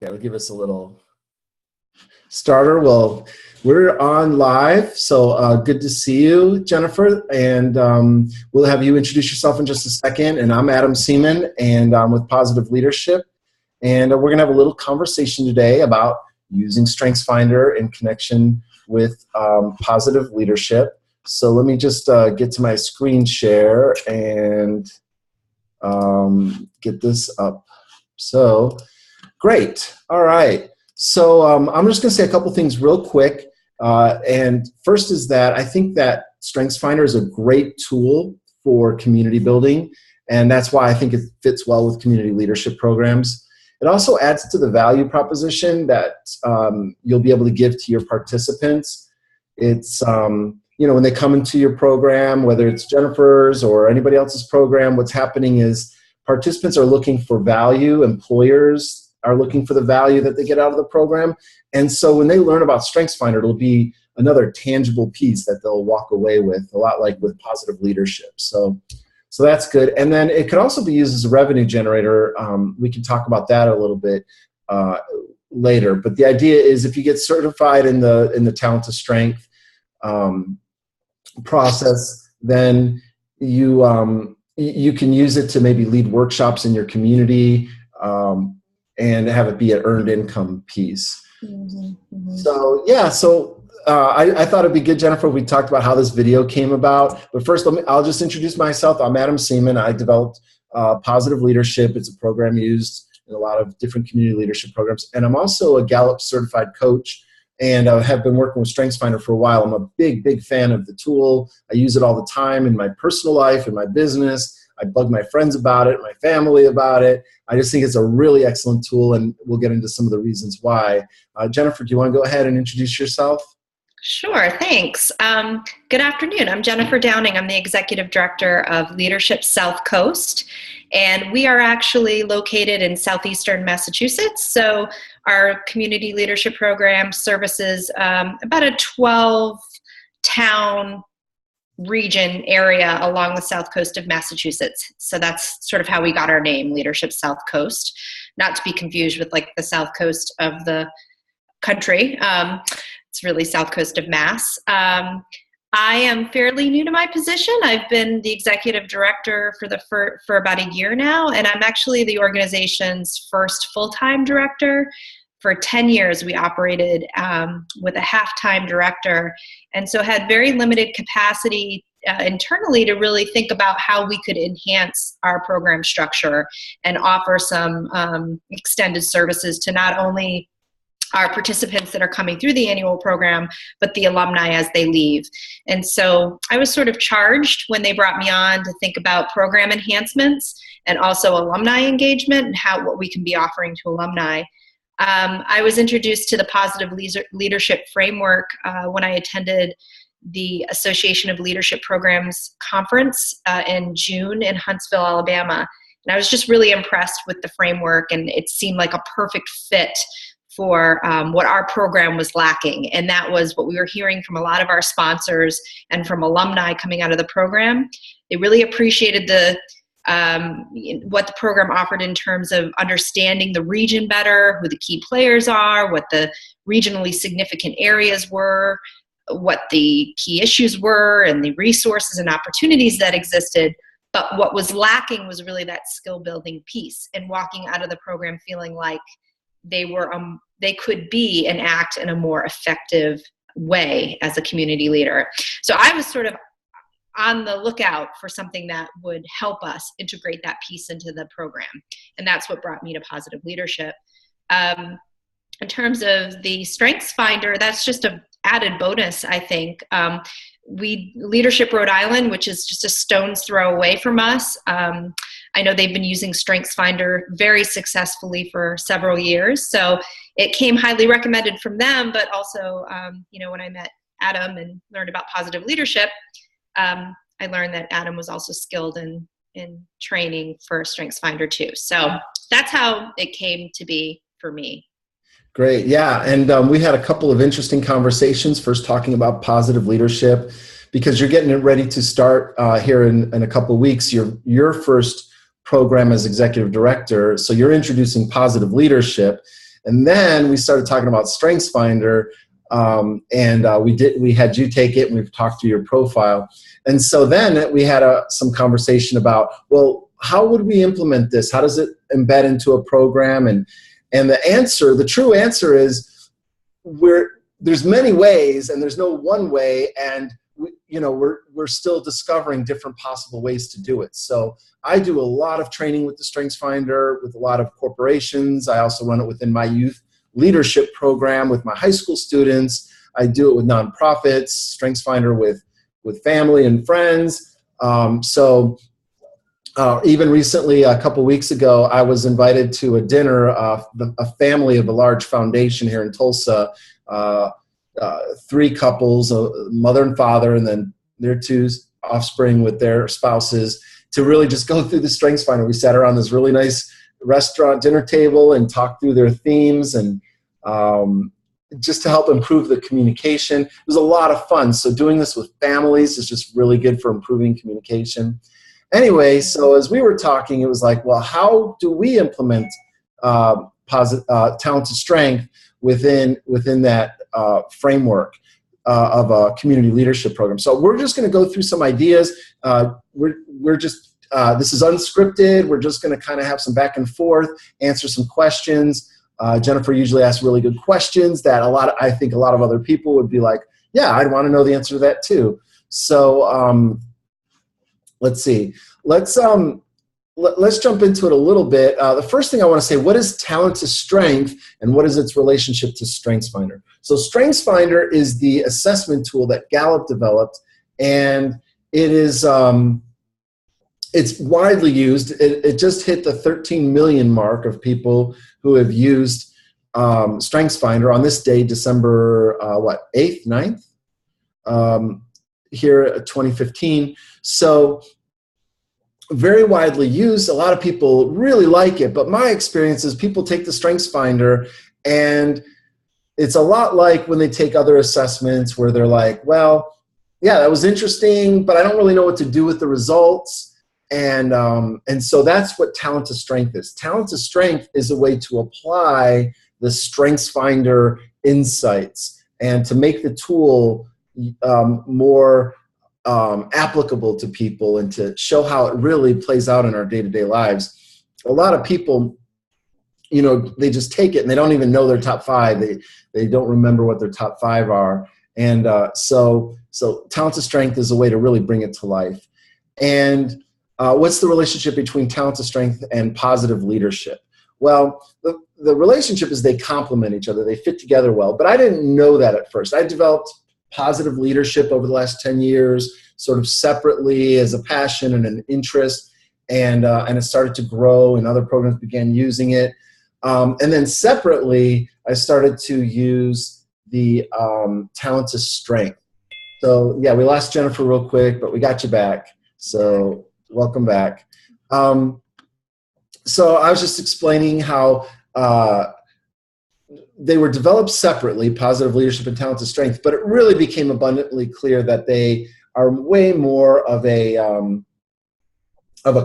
Yeah, it'll give us a little starter. Well, we're on live, so good to see you, Jennifer. And we'll have you introduce yourself in just a second. And I'm Adam Seaman, and I'm with Positive Leadership. And we're going to have a little conversation today about using StrengthsFinder in connection with positive leadership. So let me just get to my screen share and get this up. So great. All right. So I'm just going to say a couple things real quick. And first is that I think that StrengthsFinder is a great tool for community building. And that's why I think it fits well with community leadership programs. It also adds to the value proposition that you'll be able to give to your participants. It's, when they come into your program, whether it's Jennifer's or anybody else's program, what's happening is participants are looking for value, employers are looking for the value that they get out of the program. And so when they learn about StrengthsFinder, it'll be another tangible piece that they'll walk away with, a lot like with positive leadership. So that's good. And then it could also be used as a revenue generator. We can talk about that a little bit later. But the idea is if you get certified in the Talent to Strength process, then you can use it to maybe lead workshops in your community and have it be an earned income piece. Mm-hmm, mm-hmm. So yeah, I thought it'd be good, Jennifer, if we talked about how this video came about. But first, I'll just introduce myself. I'm Adam Seaman. I developed Positive Leadership. It's a program used in a lot of different community leadership programs. And I'm also a Gallup certified coach, and I have been working with StrengthsFinder for a while. I'm a big, big fan of the tool. I use it all the time in my personal life, in my business. I bug my friends about it, my family about it. I just think it's a really excellent tool, and we'll get into some of the reasons why. Jennifer, do you want to go ahead and introduce yourself? Sure, thanks. Good afternoon. I'm Jennifer Downing. I'm the Executive Director of Leadership South Coast, and we are actually located in southeastern Massachusetts. So our community leadership program services about a 12-town region area along the south coast of Massachusetts. So that's sort of how we got our name, Leadership South Coast, not to be confused with like the south coast of the country. It's really south coast of Mass. I am fairly new to my position. I've been the executive director for about a year now, and I'm actually the organization's first full-time director. For 10 years, we operated with a half-time director, and so had very limited capacity internally to really think about how we could enhance our program structure and offer some extended services to not only our participants that are coming through the annual program, but the alumni as they leave. And so I was sort of charged when they brought me on to think about program enhancements and also alumni engagement and what we can be offering to alumni. I was introduced to the Positive Leadership Framework when I attended the Association of Leadership Programs conference in June in Huntsville, Alabama. And I was just really impressed with the framework, and it seemed like a perfect fit for what our program was lacking. And that was what we were hearing from a lot of our sponsors and from alumni coming out of the program. They really appreciated what the program offered in terms of understanding the region better, who the key players are, what the regionally significant areas were, what the key issues were, and the resources and opportunities that existed. But what was lacking was really that skill building piece, and walking out of the program feeling like they could be and act in a more effective way as a community leader. So I was sort of on the lookout for something that would help us integrate that piece into the program. And that's what brought me to Positive Leadership. In terms of the StrengthsFinder, that's just an added bonus, I think. Leadership Rhode Island, which is just a stone's throw away from us, I know they've been using StrengthsFinder very successfully for several years. So it came highly recommended from them, but also, when I met Adam and learned about positive leadership, I learned that Adam was also skilled in training for StrengthsFinder too. So that's how it came to be for me. Great. Yeah. And we had a couple of interesting conversations, first talking about positive leadership, because you're getting it ready to start here in a couple of weeks, your first program as executive director. So you're introducing positive leadership. And then we started talking about StrengthsFinder, we had you take it, and we've talked through your profile. And so then we had some conversation about, well, how would we implement this? How does it embed into a program? And the true answer is there's many ways, and there's no one way, and we're still discovering different possible ways to do it. So I do a lot of training with the StrengthsFinder with a lot of corporations. I also run it within my youth leadership program with my high school students. I do it with nonprofits, StrengthsFinder with family and friends. Even recently, a couple weeks ago, I was invited to a dinner, a family of a large foundation here in Tulsa, 3 couples, a mother and father, and then their 2 offspring with their spouses, to really just go through the StrengthsFinder. We sat around this really nice restaurant dinner table and talked through their themes, and just to help improve the communication. It was a lot of fun. So doing this with families is just really good for improving communication. Anyway, so as we were talking, it was like, well, how do we implement talent to strength within that framework of a community leadership program? So we're just going to go through some ideas. We're just this is unscripted. We're just going to kind of have some back and forth, answer some questions. Jennifer usually asks really good questions that I think a lot of other people would be like, yeah, I'd want to know the answer to that too. So let's see. Let's jump into it a little bit. The first thing I want to say, what is talent to strength, and what is its relationship to StrengthsFinder? So StrengthsFinder is the assessment tool that Gallup developed, and it is it's widely used. It just hit the 13 million mark of people who have used StrengthsFinder on this day, December 8th, 9th, here at 2015. So very widely used. A lot of people really like it, but my experience is people take the StrengthsFinder, and it's a lot like when they take other assessments where they're like, well, yeah, that was interesting, but I don't really know what to do with the results. And so that's what talent to strength is. Talent to strength is a way to apply the StrengthsFinder insights and to make the tool more applicable to people, and to show how it really plays out in our day-to-day lives. A lot of people, they just take it and they don't even know their top 5. They don't remember what their top 5 are. And so talent to strength is a way to really bring it to life. And what's the relationship between talent to strength and positive leadership? Well, the relationship is they complement each other. They fit together well. But I didn't know that at first. I developed positive leadership over the last 10 years, sort of separately as a passion and an interest, and it started to grow, and other programs began using it. And then separately, I started to use the talent to strength. So yeah, we lost Jennifer real quick, but we got you back. So welcome back. So I was just explaining how they were developed separately, positive leadership and talent to strength, but it really became abundantly clear that they are way more of a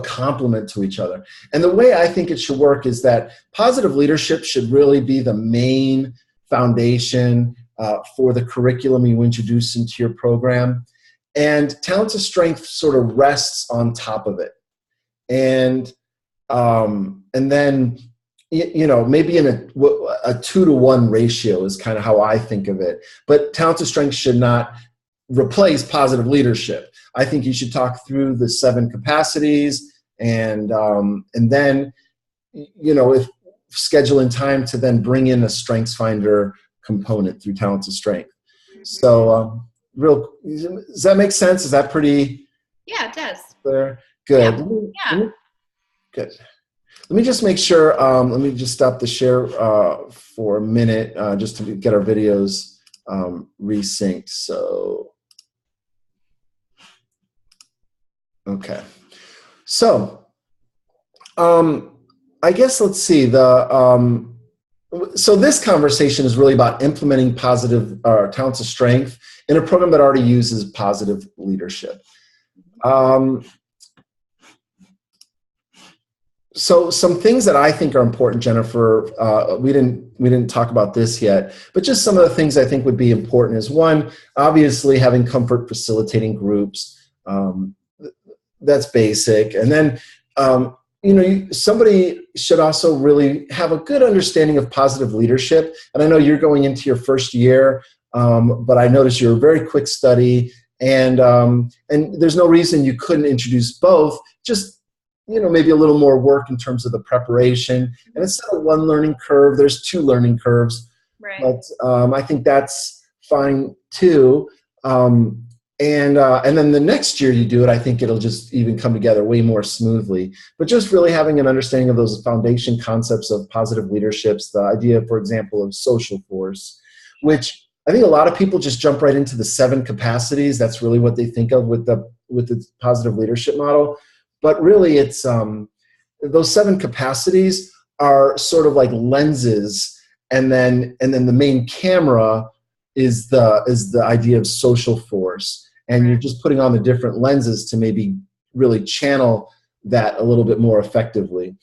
complement to each other. And the way I think it should work is that positive leadership should really be the main foundation for the curriculum you introduce into your program. And talent to strength sort of rests on top of it. And then, maybe in a 2-to-1 ratio is kind of how I think of it. But talent to strength should not replace positive leadership. I think you should talk through the 7 capacities, and then, if scheduling time to then bring in a StrengthsFinder component through talent to strength. So, does that make sense? Is that pretty? Yeah, it does. Clear? Good. Yeah. Good. Let me just make sure. Let me just stop the share for a minute, just to get our videos resynced. So, okay. So, I guess let's see. So this conversation is really about implementing positive talent to strength in a program that already uses positive leadership. So some things that I think are important, Jennifer, we didn't talk about this yet, but just some of the things I think would be important is, one, obviously having comfort facilitating groups. That's basic. And then, somebody should also really have a good understanding of positive leadership. And I know you're going into your first year, but I noticed you're a very quick study, and there's no reason you couldn't introduce both. Just maybe a little more work in terms of the preparation. And instead of one learning curve, there's two learning curves. Right. But I think that's fine too. And then the next year you do it, I think it'll just even come together way more smoothly. But just really having an understanding of those foundation concepts of positive leaderships, the idea, for example, of social force, which I think a lot of people just jump right into the 7 capacities. That's really what they think of with the positive leadership model. But really, it's those 7 capacities are sort of like lenses, and then the main camera is the idea of social force, and you're just putting on the different lenses to maybe really channel that a little bit more effectively.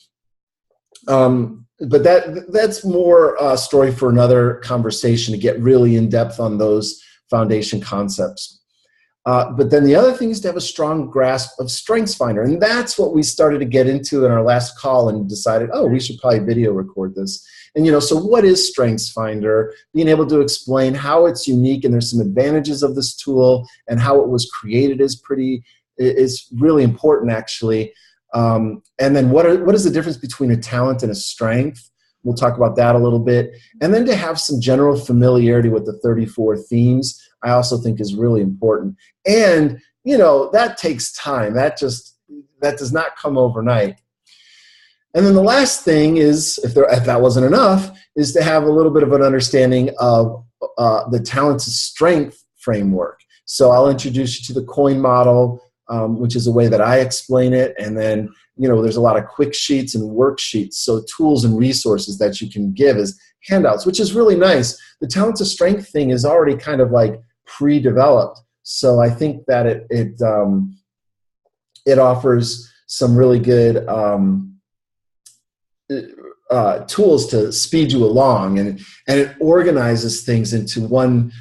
But that's more a story for another conversation to get really in depth on those foundation concepts. But then the other thing is to have a strong grasp of StrengthsFinder. And that's what we started to get into in our last call and decided, we should probably video record this. And, so what is StrengthsFinder? Being able to explain how it's unique, and there's some advantages of this tool, and how it was created is really important, actually. And then what is the difference between a talent and a strength? We'll talk about that a little bit. And then to have some general familiarity with the 34 themes, I also think is really important. And, that takes time. That does not come overnight. And then the last thing is, if that wasn't enough, is to have a little bit of an understanding of the talent to strength framework. So I'll introduce you to the COIN model, which is a way that I explain it. And then, there's a lot of quick sheets and worksheets, so tools and resources that you can give as handouts, which is really nice. The talent to strength thing is already kind of like pre-developed. So I think that it offers some really good tools to speed you along, and it organizes things into one,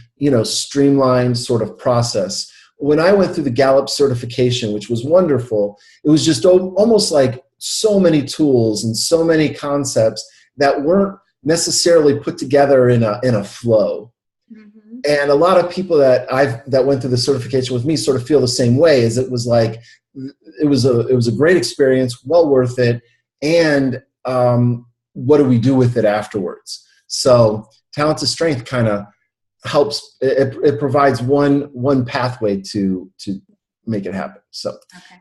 streamlined sort of process. When I went through the Gallup certification, which was wonderful, it was just almost like so many tools and so many concepts that weren't necessarily put together in a flow. Mm-hmm. And a lot of people that went through the certification with me sort of feel the same way. Is it was a great experience, well worth it, and what do we do with it afterwards? So talent to strength kind of helps. It provides one pathway to make it happen. So okay.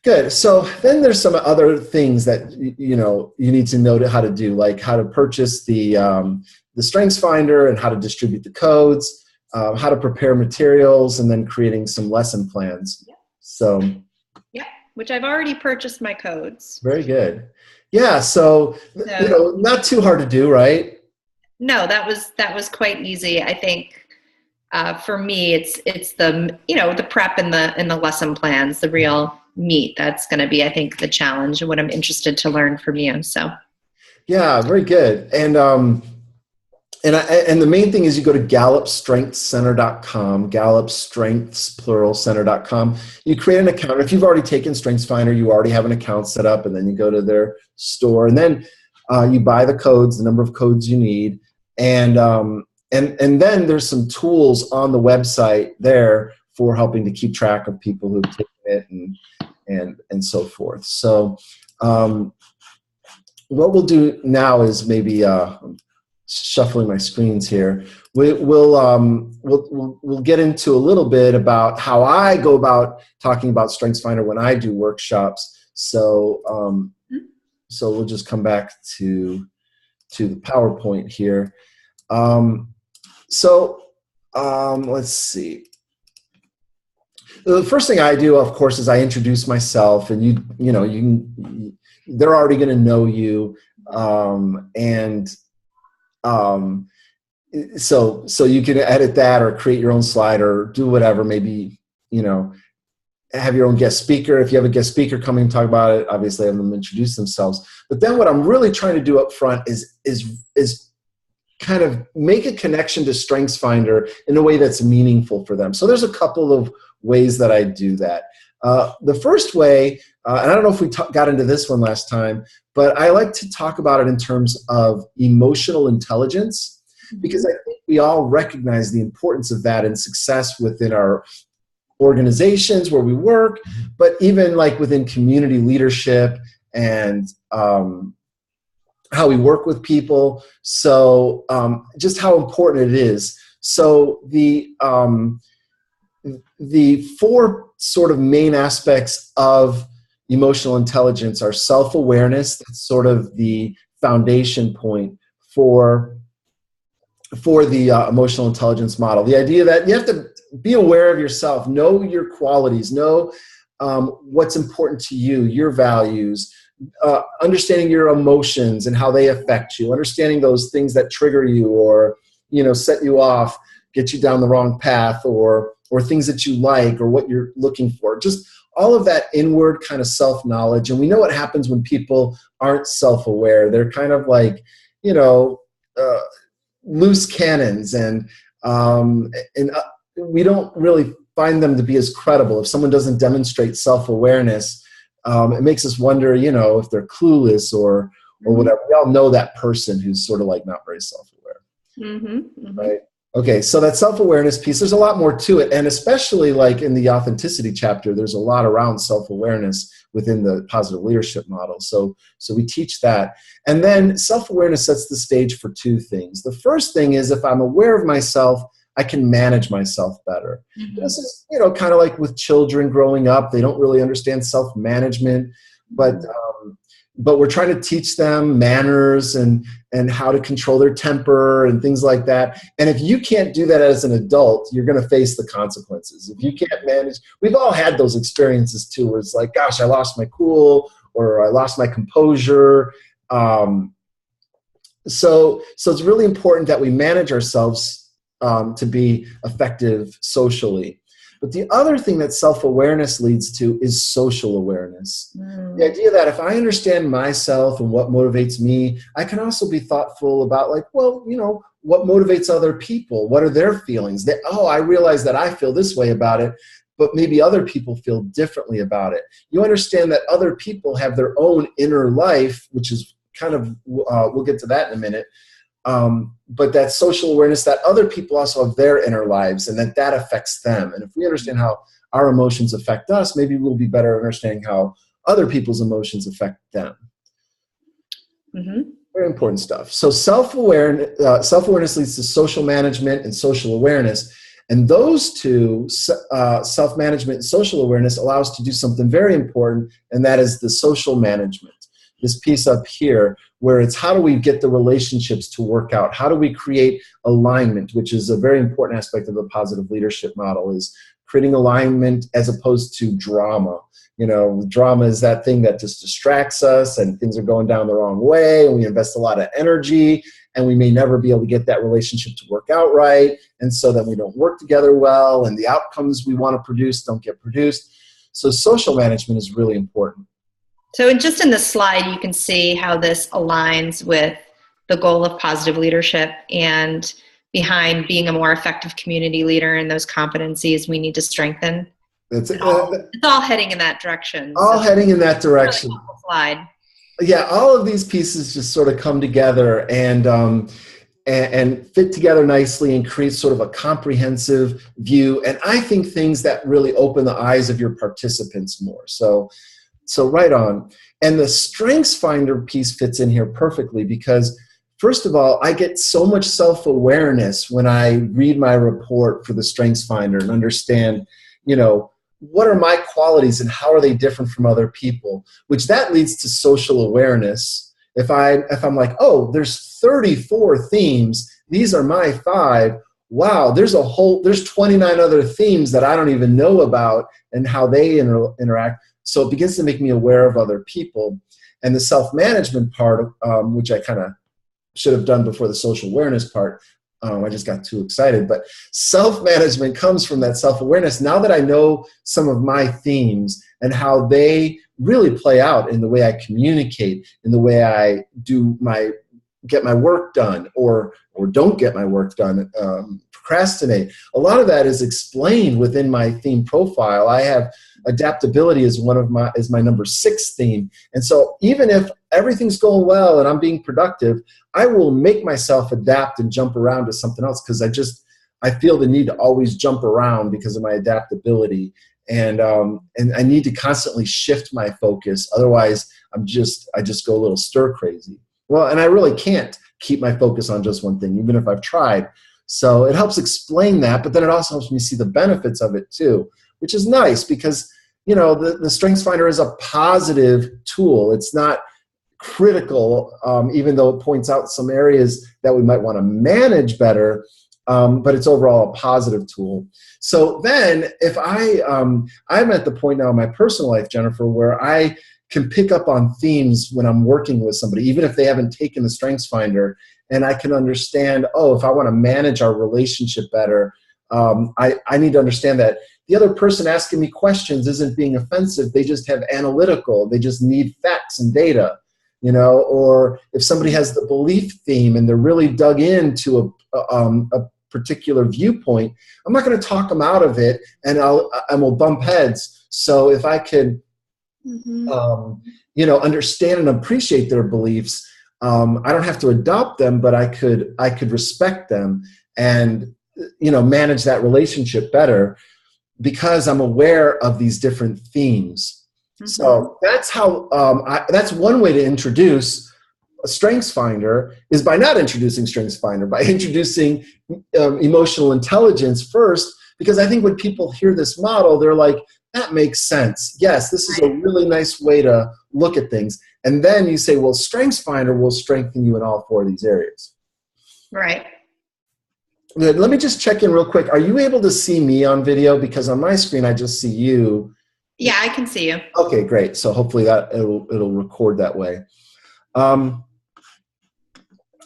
Good. So then there's some other things that you need to know how to do, like how to purchase the StrengthsFinder and how to distribute the codes, how to prepare materials, and then creating some lesson plans. Yeah. So yeah, which I've already purchased my codes. Very good. Yeah. So not too hard to do, right? No, that was quite easy. I think for me, it's the the prep and the lesson plans, the real meat. That's going to be, I think, the challenge and what I'm interested to learn from you. So, yeah, very good. And the main thing is you go to GallupStrengthsCenter.com, GallupStrengthsPluralCenter.com. You create an account. If you've already taken StrengthsFinder, you already have an account set up, and then you go to their store, and then you buy the codes, the number of codes you need. And then there's some tools on the website there for helping to keep track of people who've taken it and so forth. So what we'll do now is maybe shuffling my screens here. We'll get into a little bit about how I go about talking about StrengthsFinder when I do workshops. So we'll just come back to the PowerPoint here. Let's see. The first thing I do, of course, is I introduce myself, and they're already going to know you, so you can edit that or create your own slide or do whatever. Maybe have your own guest speaker. If you have a guest speaker coming and talk about it, obviously have them introduce themselves. But then what I'm really trying to do up front is kind of make a connection to StrengthsFinder in a way that's meaningful for them. So there's a couple of ways that I do that. The first way, and I don't know if we got into this one last time, but I like to talk about it in terms of emotional intelligence, because I think we all recognize the importance of that in success within our organizations where we work, but even like within community leadership and how we work with people. So just how important it is. So the 4 sort of main aspects of emotional intelligence are self-awareness. That's sort of the foundation point for the emotional intelligence model. The idea that you have to be aware of yourself, know your qualities, know what's important to you, your values, understanding your emotions and how they affect you, understanding those things that trigger you or, set you off, get you down the wrong path, or things that you like or what you're looking for. Just all of that inward kind of self-knowledge. And we know what happens when people aren't self-aware. They're kind of like, loose cannons, and we don't really find them to be as credible. If someone doesn't demonstrate self-awareness, it makes us wonder, if they're clueless or whatever. We all know that person who's sort of like not very self-aware, right? Okay, so that self-awareness piece, there's a lot more to it, and especially like in the authenticity chapter, there's a lot around self-awareness within the positive leadership model. So we teach that. And then self-awareness sets the stage for 2 things. The first thing is, if I'm aware of myself, I can manage myself better. This is, kind of like with children growing up, they don't really understand self-management, but we're trying to teach them manners and how to control their temper and things like that. And if you can't do that as an adult, you're going to face the consequences. If you can't manage, we've all had those experiences too, where it's like, gosh, I lost my cool, or I lost my composure. So it's really important that we manage ourselves to be effective socially. But the other thing that self-awareness leads to is social awareness. The idea that if I understand myself and what motivates me, I can also be thoughtful about what motivates other people? What are their feelings? I realize that I feel this way about it, but maybe other people feel differently about it. You understand that other people have their own inner life, which is kind of, we'll get to that in a minute. But that social awareness that other people also have their inner lives and that affects them. And if we understand how our emotions affect us, maybe we'll be better at understanding how other people's emotions affect them. Very important stuff. So self-awareness leads to social management and social awareness. And those 2, self-management and social awareness, allow us to do something very important, and that is the social management. This piece up here, where it's how do we get the relationships to work out? How do we create alignment, which is a very important aspect of the positive leadership model, is creating alignment as opposed to drama. Drama is that thing that just distracts us and things are going down the wrong way, and we invest a lot of energy, and we may never be able to get that relationship to work out right, and so then we don't work together well, and the outcomes we want to produce don't get produced. So social management is really important. So just in this slide, you can see how this aligns with the goal of positive leadership and behind being a more effective community leader and those competencies we need to strengthen. It's all heading in that direction. Heading in that direction. Really helpful slide. Yeah, all of these pieces just sort of come together and fit together nicely and create sort of a comprehensive view. And I think things that really open the eyes of your participants more. So right on. And the StrengthsFinder piece fits in here perfectly because, first of all, I get so much self-awareness when I read my report for the StrengthsFinder and understand, what are my qualities and how are they different from other people, which that leads to social awareness. If I'm like, oh, there's 34 themes, these are my 5, wow, there's 29 other themes that I don't even know about and how they interact. So it begins to make me aware of other people. And the self-management part, which I kind of should have done before the social awareness part, I just got too excited, but self-management comes from that self-awareness. Now that I know some of my themes and how they really play out in the way I communicate, in the way I get my work done or don't get my work done, procrastinate. A lot of that is explained within my theme profile. I have adaptability is my number 6 theme. And so even if everything's going well and I'm being productive, I will make myself adapt and jump around to something else because I feel the need to always jump around because of my adaptability. And I need to constantly shift my focus. Otherwise, I just go a little stir crazy. Well, and I really can't keep my focus on just one thing, even if I've tried. So it helps explain that, but then it also helps me see the benefits of it too, which is nice because, the StrengthsFinder is a positive tool. It's not critical, even though it points out some areas that we might want to manage better, but it's overall a positive tool. So then if I'm at the point now in my personal life, Jennifer, where I can pick up on themes when I'm working with somebody, even if they haven't taken the StrengthsFinder, and I can understand, if I want to manage our relationship better, I need to understand that the other person asking me questions isn't being offensive. They just have analytical. They just need facts and data, or if somebody has the belief theme and they're really dug into a particular viewpoint, I'm not going to talk them out of it and we'll bump heads. So if I could, understand and appreciate their beliefs, I don't have to adopt them, but I could respect them and, manage that relationship better because I'm aware of these different themes. So that's how, that's one way to introduce a StrengthsFinder is by not introducing StrengthsFinder, by introducing emotional intelligence first, because I think when people hear this model, they're like, that makes sense. Yes, this is a really nice way to look at things. And then you say, well, StrengthsFinder will strengthen you in all 4 of these areas. Right. Good. Let me just check in real quick. Are you able to see me on video? Because on my screen, I just see you. Yeah, I can see you. Okay, great. So hopefully that it'll record that way.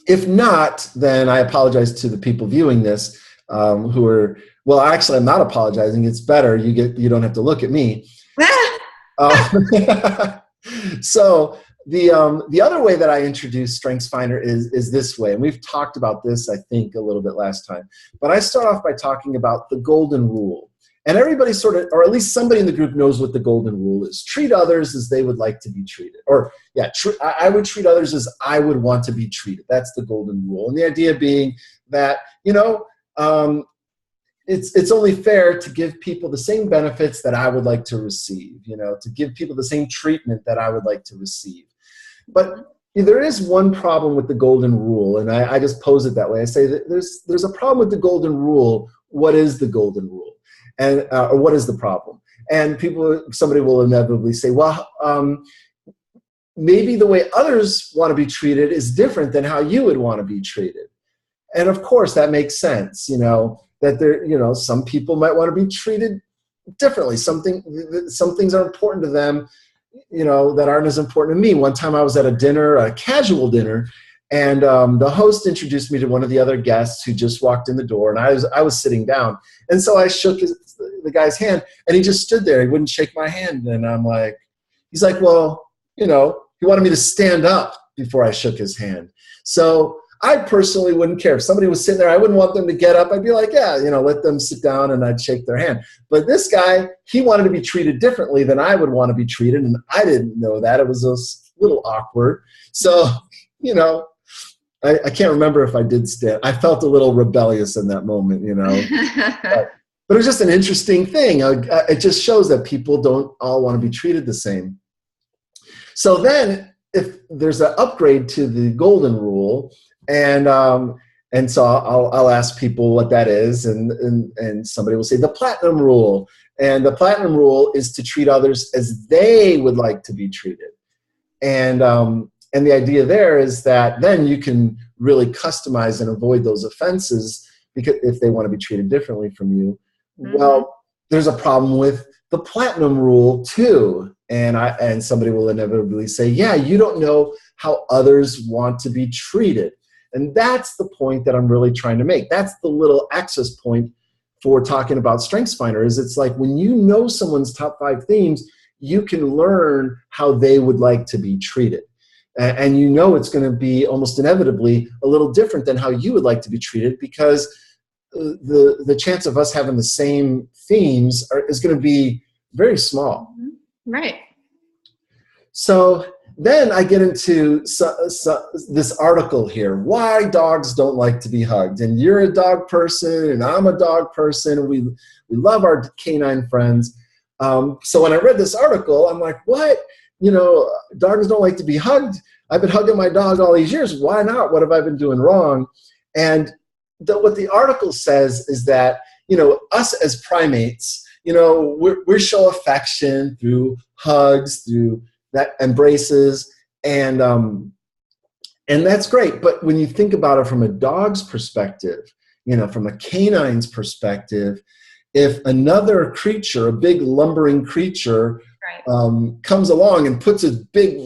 If not, then I apologize to the people viewing this who are, well, actually, I'm not apologizing. It's better. You don't have to look at me. So the other way that I introduce StrengthsFinder is this way, and we've talked about this, I think, a little bit last time. But I start off by talking about the golden rule. And everybody sort of, or at least somebody in the group knows what the golden rule is. Treat others as they would like to be treated. Or, yeah, I would treat others as I would want to be treated. That's the golden rule. And the idea being that, it's only fair to give people the same benefits that I would like to receive, to give people the same treatment that I would like to receive. But there is one problem with the golden rule, and I just pose it that way. I say that there's a problem with the golden rule. What is the golden rule? And or what is the problem? And somebody will inevitably say, well, maybe the way others want to be treated is different than how you would want to be treated. And of course, that makes sense, that some people might want to be treated differently. Some things are important to them, that aren't as important to me. One time I was at a casual dinner, and the host introduced me to one of the other guests who just walked in the door, and I was sitting down. And so I shook the guy's hand, and he just stood there. He wouldn't shake my hand. And he's like, well, he wanted me to stand up before I shook his hand. So I personally wouldn't care. If somebody was sitting there, I wouldn't want them to get up. I'd be like, yeah, let them sit down, and I'd shake their hand. But this guy, he wanted to be treated differently than I would want to be treated, and I didn't know that. It was a little awkward. So, I can't remember if I did stand. I felt a little rebellious in that moment, but it was just an interesting thing. It just shows that people don't all want to be treated the same. So then if there's an upgrade to the golden rule, and so I'll ask people what that is, and somebody will say the platinum rule. And the platinum rule is to treat others as they would like to be treated. And the idea there is that then you can really customize and avoid those offenses, because if they want to be treated differently from you. Mm-hmm. Well, there's a problem with the platinum rule too. And somebody will inevitably say, yeah, you don't know how others want to be treated. And that's the point that I'm really trying to make. That's the little access point for talking about StrengthsFinder, is it's like when you know someone's top 5 themes, you can learn how they would like to be treated. And you know it's going to be almost inevitably a little different than how you would like to be treated, because the chance of us having the same themes is going to be very small. Right. So then I get into this article here, why dogs don't like to be hugged. And you're a dog person, and I'm a dog person, and we love our canine friends. So when I read this article, I'm like, what? You know, dogs don't like to be hugged. I've been hugging my dog all these years. Why not? What have I been doing wrong? And what the article says is that, you know, us as primates, you know, we show affection through hugs, through that embraces, and that's great. But when you think about it from a dog's perspective, you know, from a canine's perspective, if another creature, a big lumbering creature, comes along and puts his big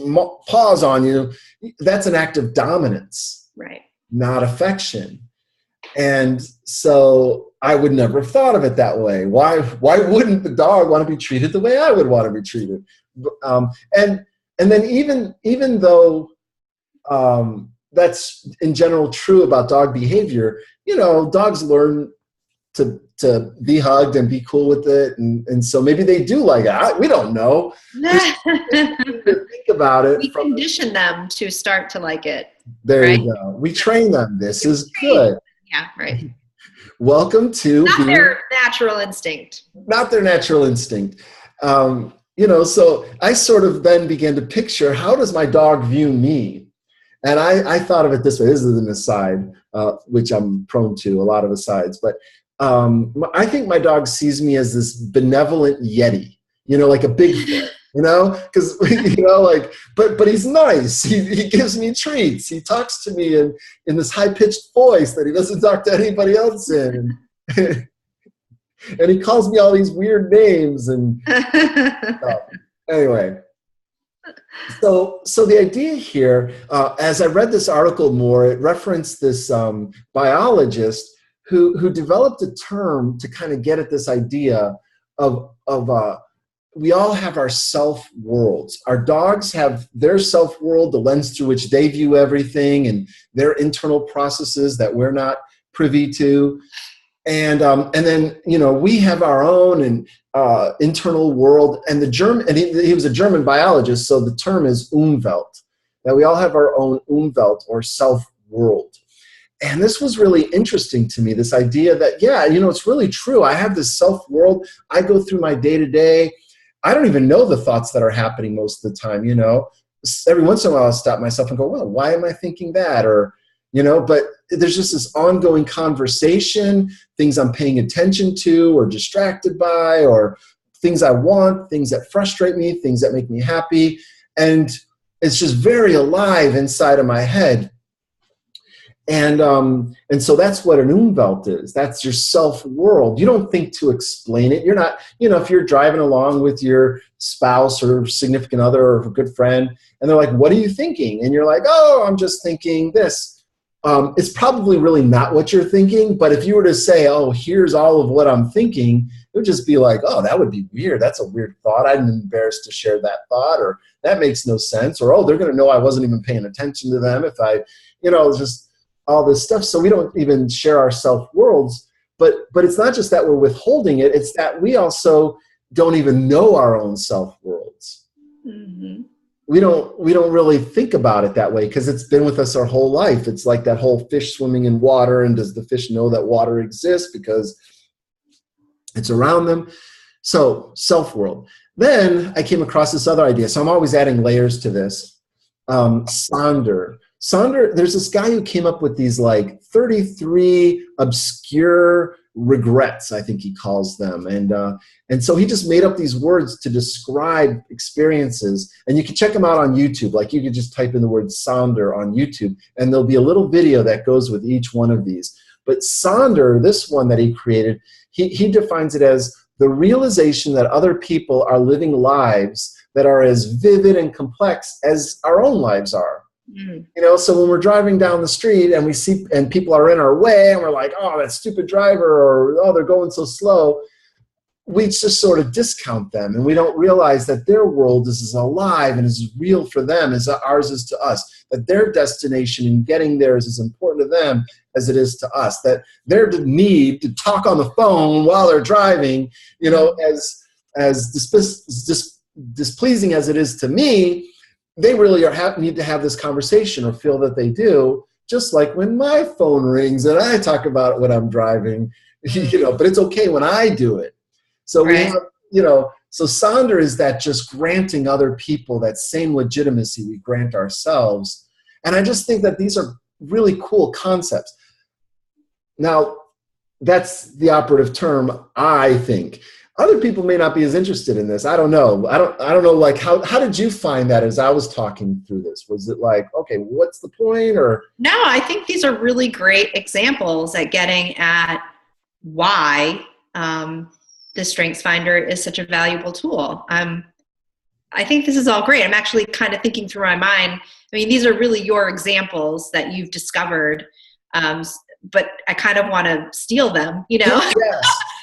paws on you, that's an act of dominance, right? Not affection. And so I would never have thought of it that way. Why wouldn't the dog want to be treated the way I would want to be treated? And then even though that's in general true about dog behavior, you know, dogs learn to be hugged and be cool with it, and so maybe they do like it. We don't know. Think about it. We condition them to start to like it. There you go. We train them. This is good. Yeah, right. Welcome to not their natural instinct. Not their natural instinct. You know, so I sort of then began to picture, how does my dog view me? And I thought of it this way. This is an aside, which I'm prone to, a lot of asides. But I think my dog sees me as this benevolent Yeti, you know, like a Bigfoot, you know, because, you know, like, but he's nice. He gives me treats. He talks to me in this high-pitched voice that he doesn't talk to anybody else in. And he calls me all these weird names. And anyway. So the idea here, as I read this article more, it referenced this biologist who developed a term to kind of get at this idea of we all have our self-worlds. Our dogs have their self-world, the lens through which they view everything, and their internal processes that we're not privy to. And then, you know, we have our own internal world. And he was a German biologist, so the term is Umwelt, that we all have our own Umwelt, or self-world. And this was really interesting to me, this idea that, yeah, you know, it's really true. I have this self-world. I go through my day-to-day. I don't even know the thoughts that are happening most of the time, you know. Every once in a while I'll stop myself and go, well, why am I thinking that? Or, you know, but there's just this ongoing conversation, things I'm paying attention to or distracted by, or things I want, things that frustrate me, things that make me happy. And it's just very alive inside of my head. And so that's what an Umwelt is. That's your self-world. You don't think to explain it. You're not, you know, if you're driving along with your spouse or significant other or a good friend, and they're like, what are you thinking? And you're like, oh, I'm just thinking this. It's probably really not what you're thinking, but if you were to say, oh, here's all of what I'm thinking, it would just be like, oh, that would be weird. That's a weird thought. I'm embarrassed to share that thought, or that makes no sense, or, oh, they're going to know I wasn't even paying attention to them if I, you know, just all this stuff. So we don't even share our self-worlds, but it's not just that we're withholding it, it's that we also don't even know our own self-worlds. Mm-hmm. We don't really think about it that way because it's been with us our whole life. It's like that whole fish swimming in water, and does the fish know that water exists because it's around them? So self-world. Then I came across this other idea. So I'm always adding layers to this. Sonder, there's this guy who came up with these like 33 obscure regrets, I think he calls them. And so he just made up these words to describe experiences. And you can check them out on YouTube. Like you could just type in the word Sonder on YouTube, and there'll be a little video that goes with each one of these. But Sonder, this one that he created, he defines it as the realization that other people are living lives that are as vivid and complex as our own lives are. Mm. You know, so when we're driving down the street and we see, and people are in our way and we're like, oh, that stupid driver, or, oh, they're going so slow, we just sort of discount them, and we don't realize that their world is as alive and as real for them as ours is to us, that their destination in getting there is as important to them as it is to us, that their need to talk on the phone while they're driving, you know, as displeasing as it is to me, they really need to have this conversation or feel that they do, just like when my phone rings and I talk about it when I'm driving, you know, but it's okay when I do it. So we have, you know, so Sonder is that just granting other people that same legitimacy we grant ourselves. And I just think that these are really cool concepts. Now, that's the operative term, I think. Other people may not be as interested in this. I don't know. I don't know, like, how did you find that as I was talking through this? Was it like, okay, what's the point? Or No, I think these are really great examples at getting at why the StrengthsFinder is such a valuable tool. I think this is all great. I'm actually kind of thinking through my mind. I mean, these are really your examples that you've discovered, but I kind of want to steal them, you know?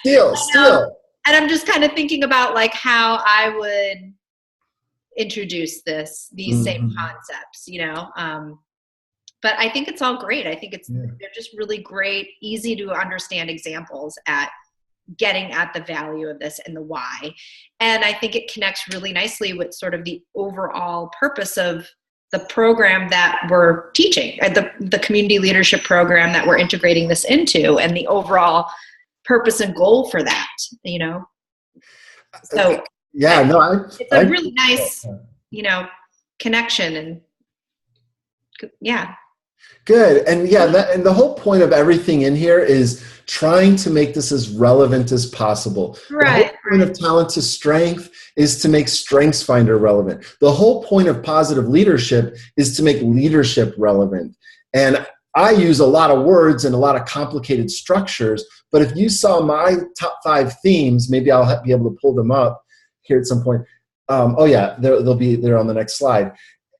Yes, steal. And I'm just kind of thinking about like how I would introduce these same concepts, you know? But I think it's all great. I think they're just really great, easy to understand examples at getting at the value of this and the why. And I think it connects really nicely with sort of the overall purpose of the program that we're teaching, the community leadership program that we're integrating this into, and the overall purpose and goal for that, you know? So it's a really nice, you know, connection, and yeah. Good. And and the whole point of everything in here is trying to make this as relevant as possible. Right. The whole point of Talent to Strength is to make StrengthsFinder relevant. The whole point of positive leadership is to make leadership relevant. And I use a lot of words and a lot of complicated structures, but if you saw my top 5 themes, maybe I'll be able to pull them up here at some point. Oh yeah, they'll be there on the next slide.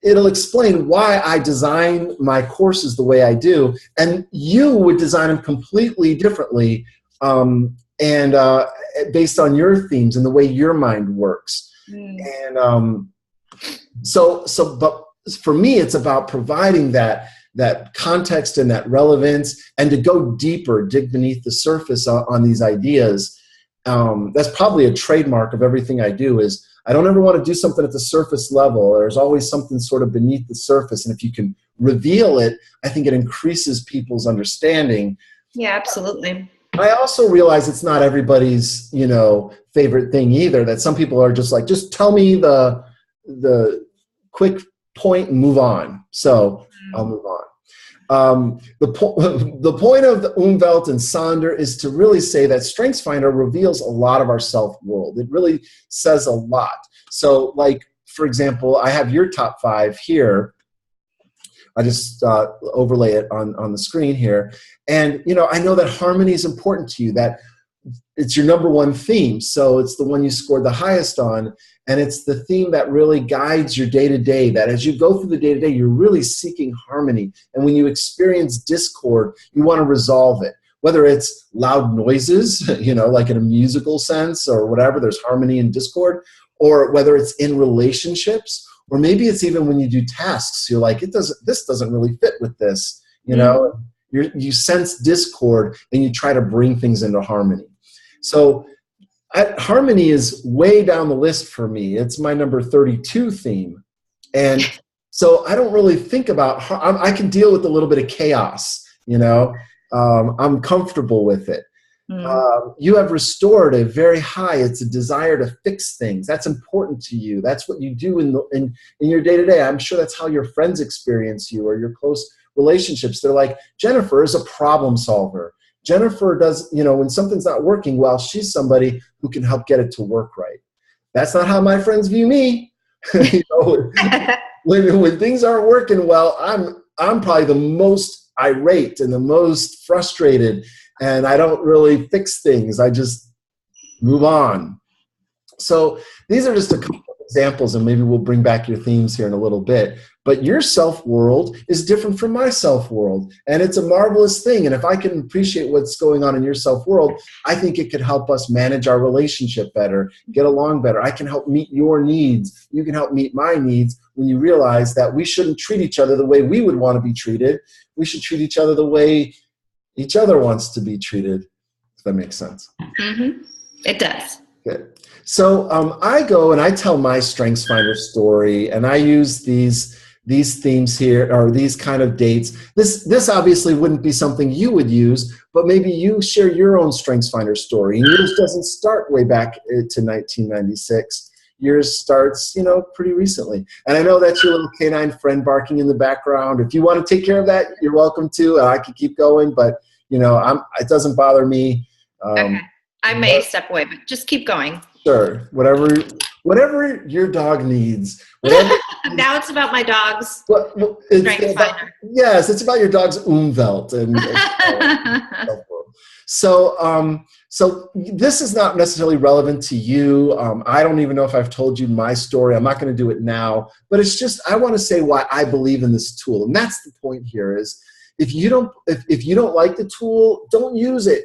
It'll explain why I design my courses the way I do, and you would design them completely differently, and based on your themes and the way your mind works. And but for me, it's about providing that context and that relevance, and to go deeper, dig beneath the surface on these ideas. That's probably a trademark of everything I do, is I don't ever want to do something at the surface level. There's always something sort of beneath the surface. And if you can reveal it, I think it increases people's understanding. Yeah, absolutely. I also realize it's not everybody's, you know, favorite thing either, that some people are just like, just tell me the quick point and move on. So I'll move on. The point of the Umwelt and Sonder is to really say that StrengthsFinder reveals a lot of our self-world. It really says a lot. So, like, for example, I have your top 5 here. I just overlay it on the screen here. And, you know, I know that harmony is important to you, that it's your number 1 theme. So it's the one you scored the highest on. And it's the theme that really guides your day-to-day, that as you go through the day-to-day, you're really seeking harmony. And when you experience discord, you want to resolve it. Whether it's loud noises, you know, like in a musical sense or whatever, there's harmony and discord, or whether it's in relationships, or maybe it's even when you do tasks, you're like, this doesn't really fit with this, you know? You sense discord and you try to bring things into harmony. So harmony is way down the list for me. It's my number 32 theme. And so I don't really think about, I can deal with a little bit of chaos, you know. I'm comfortable with it. You have restored a very high, it's a desire to fix things. That's important to you. That's what you do in your day-to-day. I'm sure that's how your friends experience you, or your close relationships. They're like, Jennifer is a problem solver. Jennifer does, you know, when something's not working well, she's somebody who can help get it to work right. That's not how my friends view me. You know, when things aren't working well, I'm probably the most irate and the most frustrated, and I don't really fix things. I just move on. So these are just a couple of examples, and maybe we'll bring back your themes here in a little bit. But your self-world is different from my self-world, and it's a marvelous thing. And if I can appreciate what's going on in your self-world, I think it could help us manage our relationship better, get along better. I can help meet your needs. You can help meet my needs when you realize that we shouldn't treat each other the way we would want to be treated. We should treat each other the way each other wants to be treated, if that makes sense. Mm-hmm. It does. Good. So I go and I tell my StrengthsFinder story, and I use these themes here, or these kind of dates. This obviously wouldn't be something you would use, but maybe you share your own StrengthsFinder story. And yours doesn't start way back to 1996. Yours starts, pretty recently. And I know that's your little canine friend barking in the background. If you want to take care of that, you're welcome to. I could keep going, but it doesn't bother me. Okay. I may step away, but just keep going. Sure. Whatever your dog needs. Now it's about my dog's StrengthsFinder. Yes, it's about your dog's Umwelt. So this is not necessarily relevant to you. I don't even know if I've told you my story. I'm not going to do it now. But it's just, I want to say why I believe in this tool. And that's the point here is, if you don't like the tool, don't use it.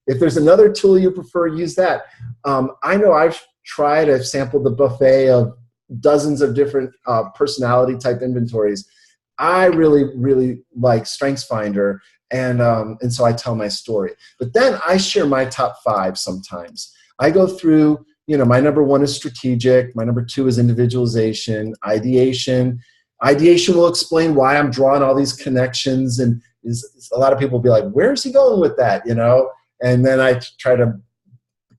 If there's another tool you prefer, use that. I know I've sampled the buffet of dozens of different personality type inventories. I really, really like StrengthsFinder, and so I tell my story. But then I share my top 5 sometimes. I go through, my number 1 is strategic, my number 2 is individualization, ideation. Ideation will explain why I'm drawing all these connections, and a lot of people will be like, where's he going with that, And then I try to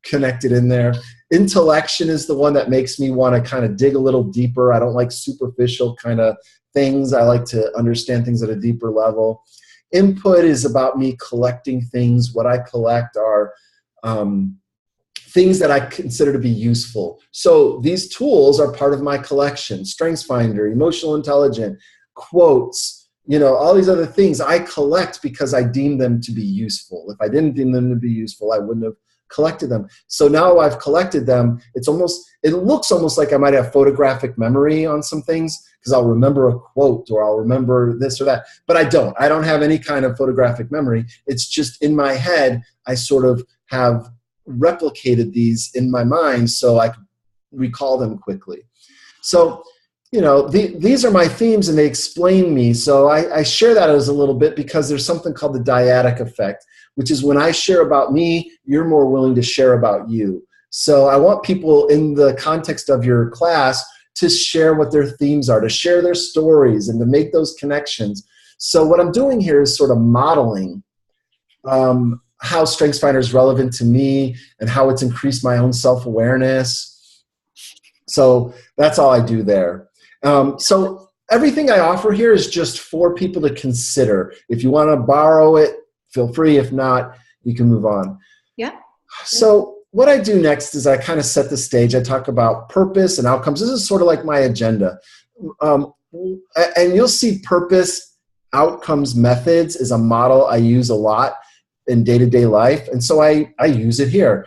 connect it in there. Intellection is the one that makes me want to kind of dig a little deeper. I don't like superficial kind of things. I like to understand things at a deeper level. Input is about me collecting things. What I collect are things that I consider to be useful. So these tools are part of my collection. StrengthsFinder, emotional intelligence, quotes, all these other things I collect because I deem them to be useful. If I didn't deem them to be useful, I wouldn't have collected them. So now I've collected them. It looks almost like I might have photographic memory on some things, because I'll remember a quote or I'll remember this or that. But I don't have any kind of photographic memory. It's just in my head, I sort of have replicated these in my mind so I can recall them quickly. So these are my themes and they explain me. So I share that as a little bit because there's something called the dyadic effect, which is when I share about me, you're more willing to share about you. So I want people in the context of your class to share what their themes are, to share their stories and to make those connections. So what I'm doing here is sort of modeling how StrengthsFinder is relevant to me and how it's increased my own self-awareness. So that's all I do there. So everything I offer here is just for people to consider. If you want to borrow it, feel free. If not, you can move on. Yeah. So what I do next is I kind of set the stage. I talk about purpose and outcomes. This is sort of like my agenda. And you'll see purpose, outcomes, methods is a model I use a lot in day-to-day life. And so I use it here.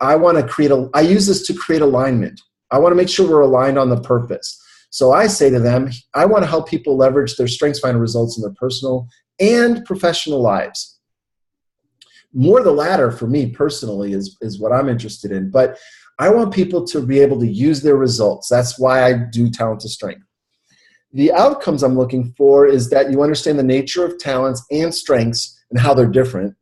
I use this to create alignment. I want to make sure we're aligned on the purpose. So I say to them, I want to help people leverage their StrengthsFinder results in their personal and professional lives. More the latter for me personally is what I'm interested in. But I want people to be able to use their results. That's why I do Talent to Strength. The outcomes I'm looking for is that you understand the nature of talents and strengths and how they're different.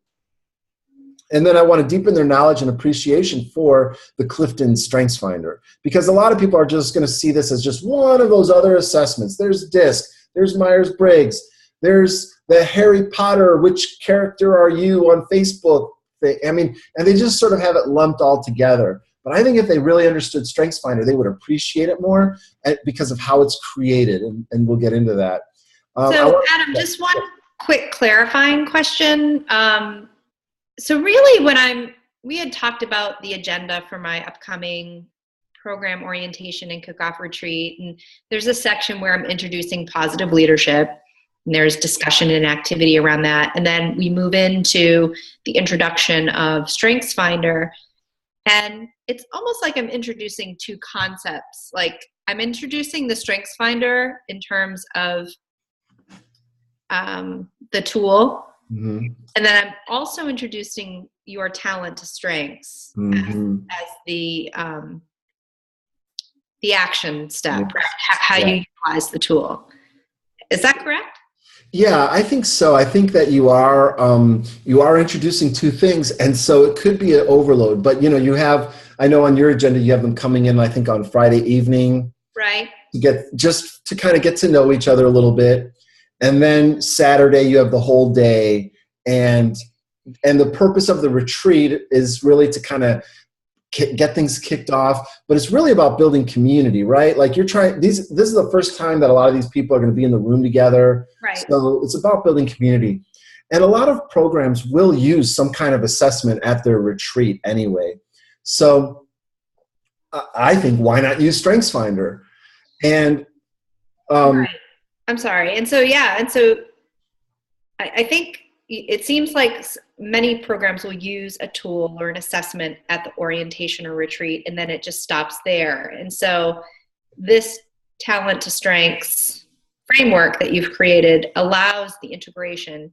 And then I want to deepen their knowledge and appreciation for the Clifton StrengthsFinder, because a lot of people are just going to see this as just one of those other assessments. There's DISC, there's Myers-Briggs, there's the Harry Potter, which character are you on Facebook thing. I mean, and they just sort of have it lumped all together. But I think if they really understood StrengthsFinder, they would appreciate it more because of how it's created, and we'll get into that. So Adam, just one quick clarifying question. So really we had talked about the agenda for my upcoming program orientation and kickoff retreat. And there's a section where I'm introducing positive leadership, and there's discussion and activity around that. And then we move into the introduction of StrengthsFinder. And it's almost like I'm introducing two concepts. Like I'm introducing the StrengthsFinder in terms of the tool. Mm-hmm. And then I'm also introducing your talent to strengths as the action step, right? How you utilize the tool. Is that correct? Yeah, I think so. I think that you are introducing two things, and so it could be an overload. But you have, I know on your agenda you have them coming in, I think on Friday evening, right? To kind of get to know each other a little bit, and then Saturday you have the whole day, and the purpose of the retreat is really to kind of get things kicked off, but it's really about building community, right? Like this is the first time that a lot of these people are going to be in the room together. Right. So it's about building community. And a lot of programs will use some kind of assessment at their retreat anyway. So I think, why not use StrengthsFinder? And right. I'm sorry. And so, I think it seems like many programs will use a tool or an assessment at the orientation or retreat, and then it just stops there. And so this talent to strengths framework that you've created allows the integration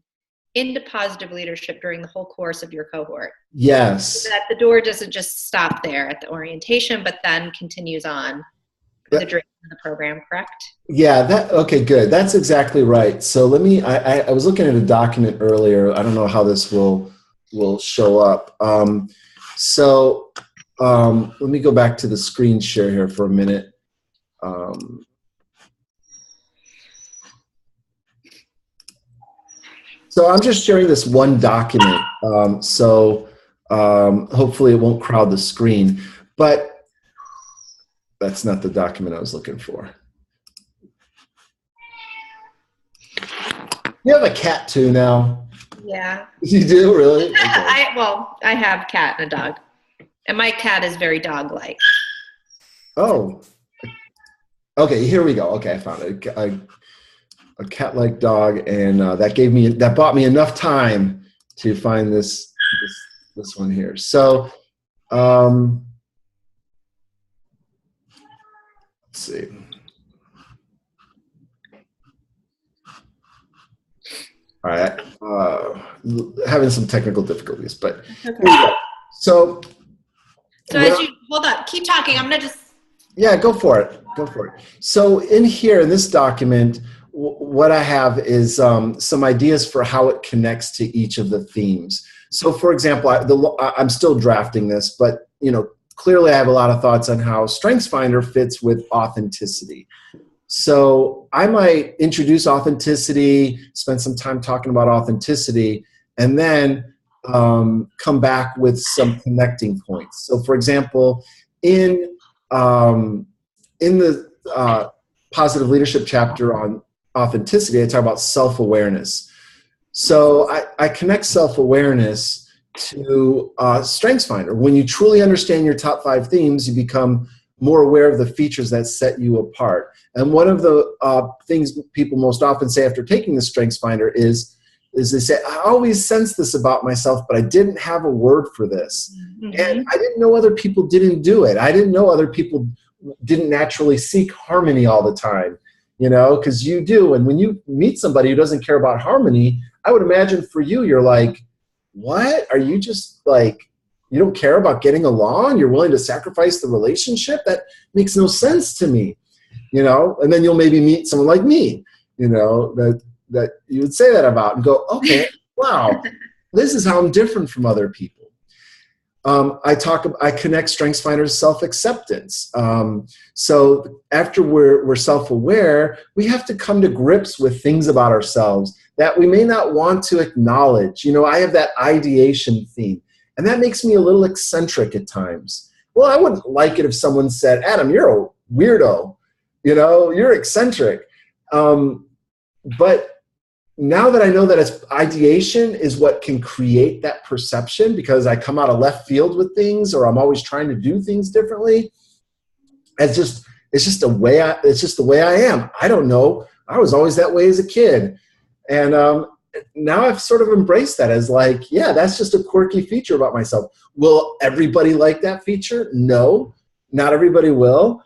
into positive leadership during the whole course of your cohort. Yes. So that the door doesn't just stop there at the orientation, but then continues on for the duration of the program, correct? Yeah, okay, good. That's exactly right. So I was looking at a document earlier. I don't know how this will show up. Let me go back to the screen share here for a minute. So I'm just sharing this one document. Hopefully it won't crowd the screen, but that's not the document I was looking for. You have a cat too now? Yeah. You do, really? Okay. I have a cat and a dog. And my cat is very dog-like. Oh. Okay, here we go. Okay, I found it. A cat-like dog, and that bought me enough time to find this one here. So, let's see. All right, having some technical difficulties, but okay. So as you hold on, keep talking. I'm gonna just. Yeah, go for it. Go for it. So in this document, what I have is some ideas for how it connects to each of the themes. So, for example, I'm still drafting this, but clearly I have a lot of thoughts on how StrengthsFinder fits with authenticity. So I might introduce authenticity, spend some time talking about authenticity, and then come back with some connecting points. So, for example, in the positive leadership chapter on authenticity, I talk about self-awareness. So I connect self-awareness to StrengthsFinder. When you truly understand your top 5 themes, you become more aware of the features that set you apart. And one of the things people most often say after taking the StrengthsFinder is they say, I always sensed this about myself, but I didn't have a word for this. Mm-hmm. And I didn't know other people didn't do it. I didn't know other people didn't naturally seek harmony all the time, because you do. And when you meet somebody who doesn't care about harmony, I would imagine for you, you're like, what? Are you just like, you don't care about getting along? You're willing to sacrifice the relationship? That makes no sense to me, and then you'll maybe meet someone like me, that you would say that about and go, okay, wow, this is how I'm different from other people. I connect StrengthsFinder to self-acceptance. So after we're self-aware, we have to come to grips with things about ourselves that we may not want to acknowledge. I have that ideation theme, and that makes me a little eccentric at times. Well, I wouldn't like it if someone said, Adam, you're a weirdo, you're eccentric. But now that I know that it's ideation is what can create that perception, because I come out of left field with things, or I'm always trying to do things differently. It's just the way I am. I don't know. I was always that way as a kid. And now I've sort of embraced that as like, yeah, that's just a quirky feature about myself. Will everybody like that feature? No, not everybody will.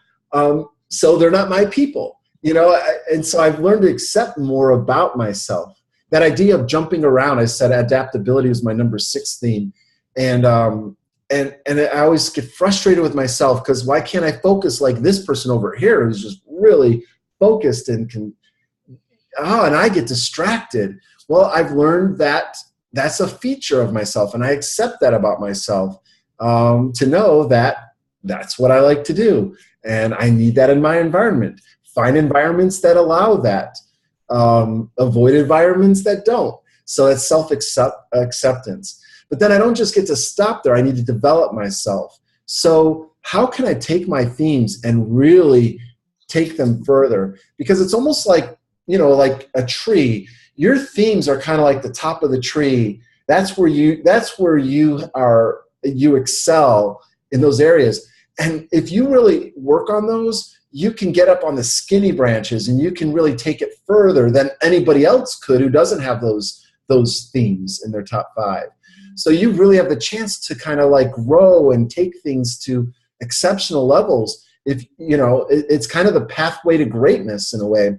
So they're not my people, and so I've learned to accept more about myself. That idea of jumping around, I said adaptability was my number 6 theme. And I always get frustrated with myself because why can't I focus like this person over here who's just really focused and and I get distracted. Well, I've learned that that's a feature of myself, and I accept that about myself, to know that that's what I like to do, and I need that in my environment. Find environments that allow that. Avoid environments that don't. So it's self-acceptance. But then I don't just get to stop there. I need to develop myself. So how can I take my themes and really take them further? Because it's almost like, like a tree. Your themes are kind of like the top of the tree. That's where you excel in those areas. And if you really work on those, you can get up on the skinny branches and you can really take it further than anybody else could who doesn't have those themes in their top 5. So you really have the chance to kind of like grow and take things to exceptional levels. If it's kind of the pathway to greatness in a way.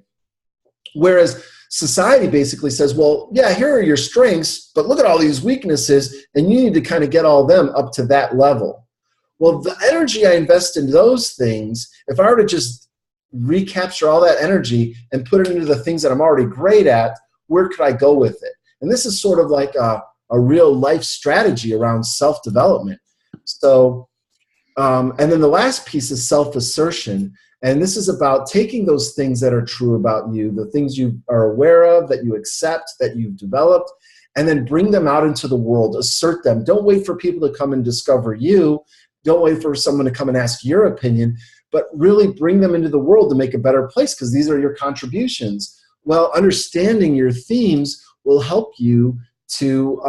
Whereas society basically says, well, yeah, here are your strengths, but look at all these weaknesses, and you need to kind of get all them up to that level. Well, the energy I invest in those things, if I were to just recapture all that energy and put it into the things that I'm already great at, where could I go with it? And this is sort of like a real life strategy around self-development. So, and then the last piece is self-assertion. And this is about taking those things that are true about you, the things you are aware of, that you accept, that you've developed, and then bring them out into the world, assert them. Don't wait for people to come and discover you. Don't wait for someone to come and ask your opinion, but really bring them into the world to make a better place, because these are your contributions. Well, understanding your themes will help you to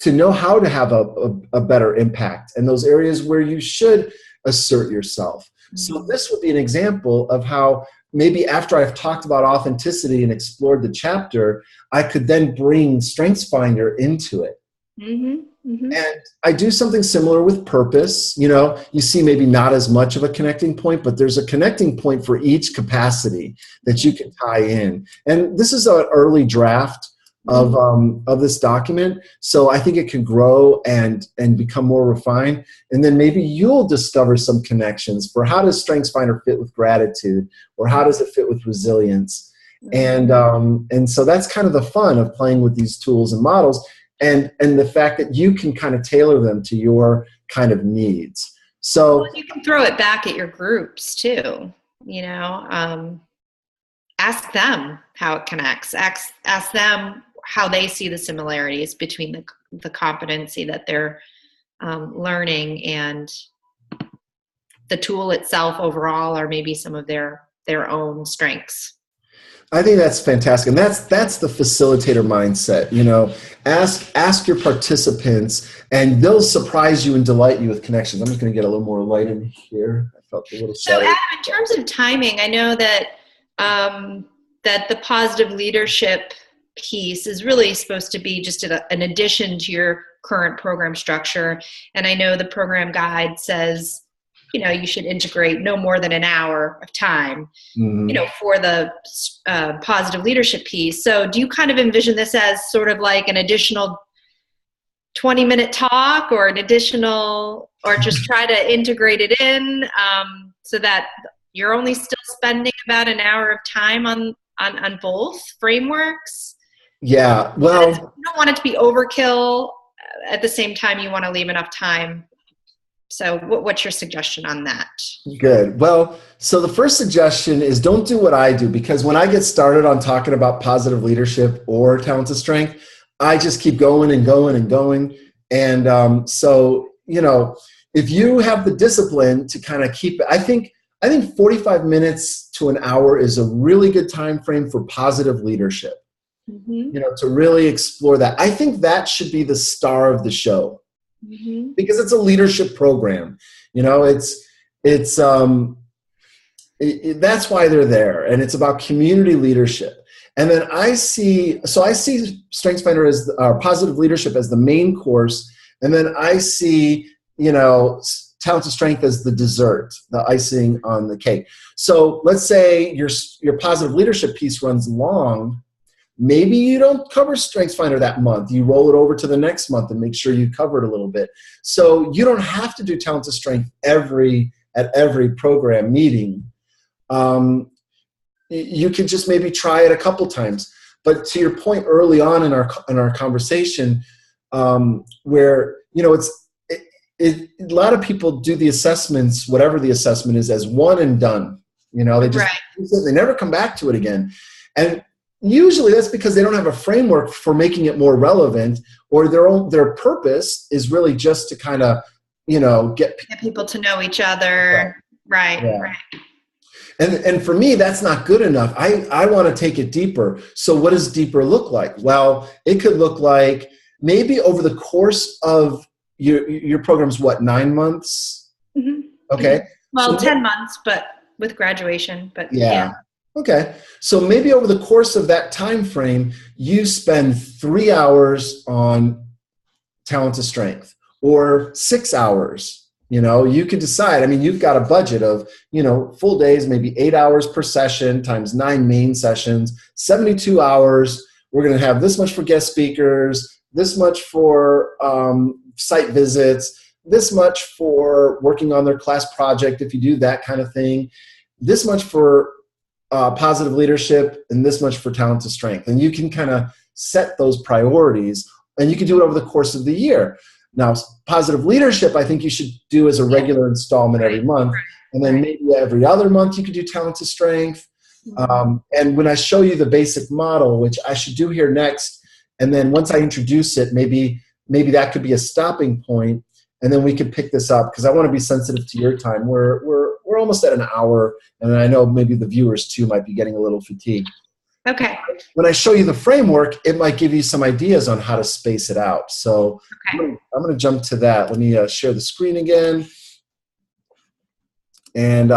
know how to have a better impact in those areas where you should assert yourself. So this would be an example of how maybe after I've talked about authenticity and explored the chapter, I could then bring StrengthsFinder into it. Mm-hmm, mm-hmm. And I do something similar with purpose. You see maybe not as much of a connecting point, but there's a connecting point for each capacity that you can tie in. And this is an early draft of this document, so I think it can grow and become more refined. And then maybe you'll discover some connections for how does StrengthsFinder fit with gratitude, or how does it fit with resilience. And so that's kind of the fun of playing with these tools and models. And the fact that you can kind of tailor them to your kind of needs. So you can throw it back at your groups too. Ask them how it connects. Ask them how they see the similarities between the competency that they're learning and the tool itself overall, or maybe some of their own strengths. I think that's fantastic, and that's the facilitator mindset. Ask your participants, and they'll surprise you and delight you with connections. I'm just going to get a little more light in here. I felt a little so, Adam, in terms of timing, I know that that the positive leadership piece is really supposed to be just an addition to your current program structure, and I know the program guide says, you should integrate no more than an hour of time, for the positive leadership piece. So do you kind of envision this as sort of like an additional 20-minute talk, or or just try to integrate it in so that you're only still spending about an hour of time on both frameworks? Yeah, well, you don't want it to be overkill. At the same time, you want to leave enough time. So what's your suggestion on that? Good. Well, so the first suggestion is don't do what I do, because when I get started on talking about positive leadership or talent to strength, I just keep going and going and going. And so, if you have the discipline to kind of keep it, I think 45 minutes to an hour is a really good time frame for positive leadership. Mm-hmm. To really explore that. I think that should be the star of the show. Mm-hmm. Because it's a leadership program, that's why they're there, and it's about community leadership. And then I see StrengthsFinder as positive leadership as the main course, and then I see, you know, talent to strength as the dessert, the icing on the cake. So let's say your positive leadership piece runs long. Maybe you don't cover StrengthsFinder that month. You roll it over to the next month and make sure you cover it a little bit. So you don't have to do talent to strength at every program meeting. You could just maybe try it a couple times. But to your point early on in our conversation, where, you know, a lot of people do the assessments, whatever the assessment is, as one and done. You know, they never come back to it again. And usually that's because they don't have a framework for making it more relevant, or their purpose is really just to kind of, you know, get people to know each other. Right. And for me, that's not good enough. I want to take it deeper. So what does deeper look like? Well, it could look like maybe over the course of your program's 9 months? Mm-hmm. Okay. Well, so 10 months, but with graduation. But yeah. Okay. So maybe over the course of that time frame, you spend 3 hours on talent to strength, or 6 hours. You know, you could decide. I mean, you've got a budget of, you know, full days, maybe 8 hours per session times 9 main sessions, 72 hours. We're going to have this much for guest speakers, this much for site visits, this much for working on their class project if you do that kind of thing, this much for positive leadership, and this much for talent to strength. And you can kind of set those priorities, and you can do it over the course of the year. Now, positive leadership, I think you should do as a regular installment every month. And then maybe every other month you could do talent to strength. And when I show you the basic model, which I should do here next, and then once I introduce it, maybe that could be a stopping point, and then we could pick this up, because I want to be sensitive to your time. We're almost at an hour, and I know maybe the viewers too might be getting a little fatigued. Okay. When I show you the framework, it might give you some ideas on how to space it out. So I'm going to jump to that. Let me share the screen again. And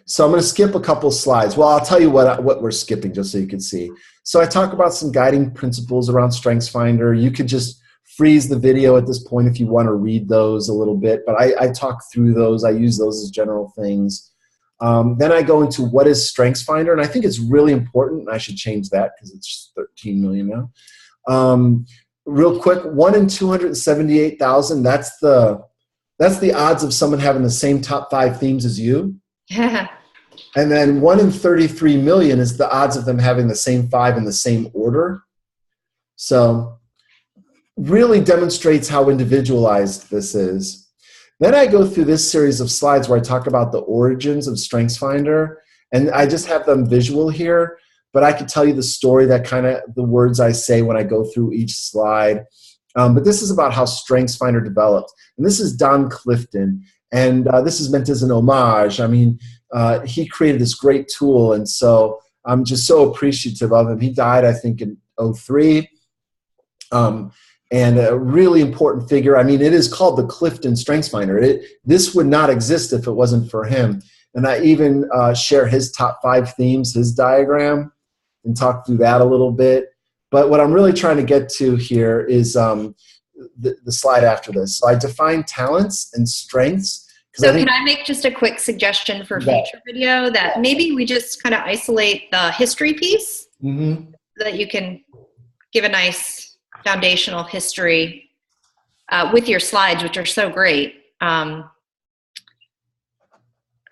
so I'm going to skip a couple slides. Well, I'll tell you what we're skipping just so you can see. So I talk about some guiding principles around StrengthsFinder. You could just freeze the video at this point if you want to read those a little bit. But I talk through those. I use those as general things. Then I go into what is StrengthsFinder, and I think it's really important, and I should change that because it's 13 million now. Real quick, 1 in 278,000, that's the odds of someone having the same top 5 themes as you. And then 1 in 33 million is the odds of them having the same 5 in the same order. So really demonstrates how individualized this is. Then I go through this series of slides where I talk about the origins of StrengthsFinder, and I just have them visual here, but I could tell you the story, that kind of the words I say when I go through each slide. But this is about how StrengthsFinder developed. And this is Don Clifton, and this is meant as an homage. I mean, he created this great tool, and so I'm just so appreciative of him. He died, I think, in 2003. And a really important figure. I mean, it is called the Clifton StrengthsFinder. This would not exist if it wasn't for him. And I even share his top 5 themes, his diagram, and talk through that a little bit. But what I'm really trying to get to here is the slide after this. So I define talents and strengths. So can I make just a quick suggestion for future video that maybe we just kind of isolate the history piece, so that you can give a nice foundational history with your slides, which are so great. Because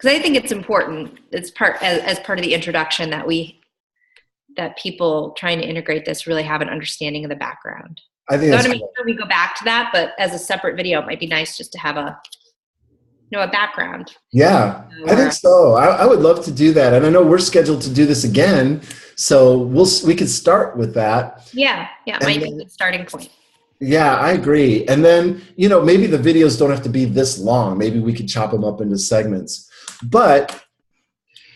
I think it's important. It's as part of the introduction that people trying to integrate this really have an understanding of the background. I think so to make sure we go back to that, but as a separate video, it might be nice just to have a background. Yeah, I think so. I would love to do that, and I know we're scheduled to do this again, so we could start with that. Yeah, it might be a good starting point. Yeah, I agree. And then, you know, maybe the videos don't have to be this long. Maybe we could chop them up into segments. But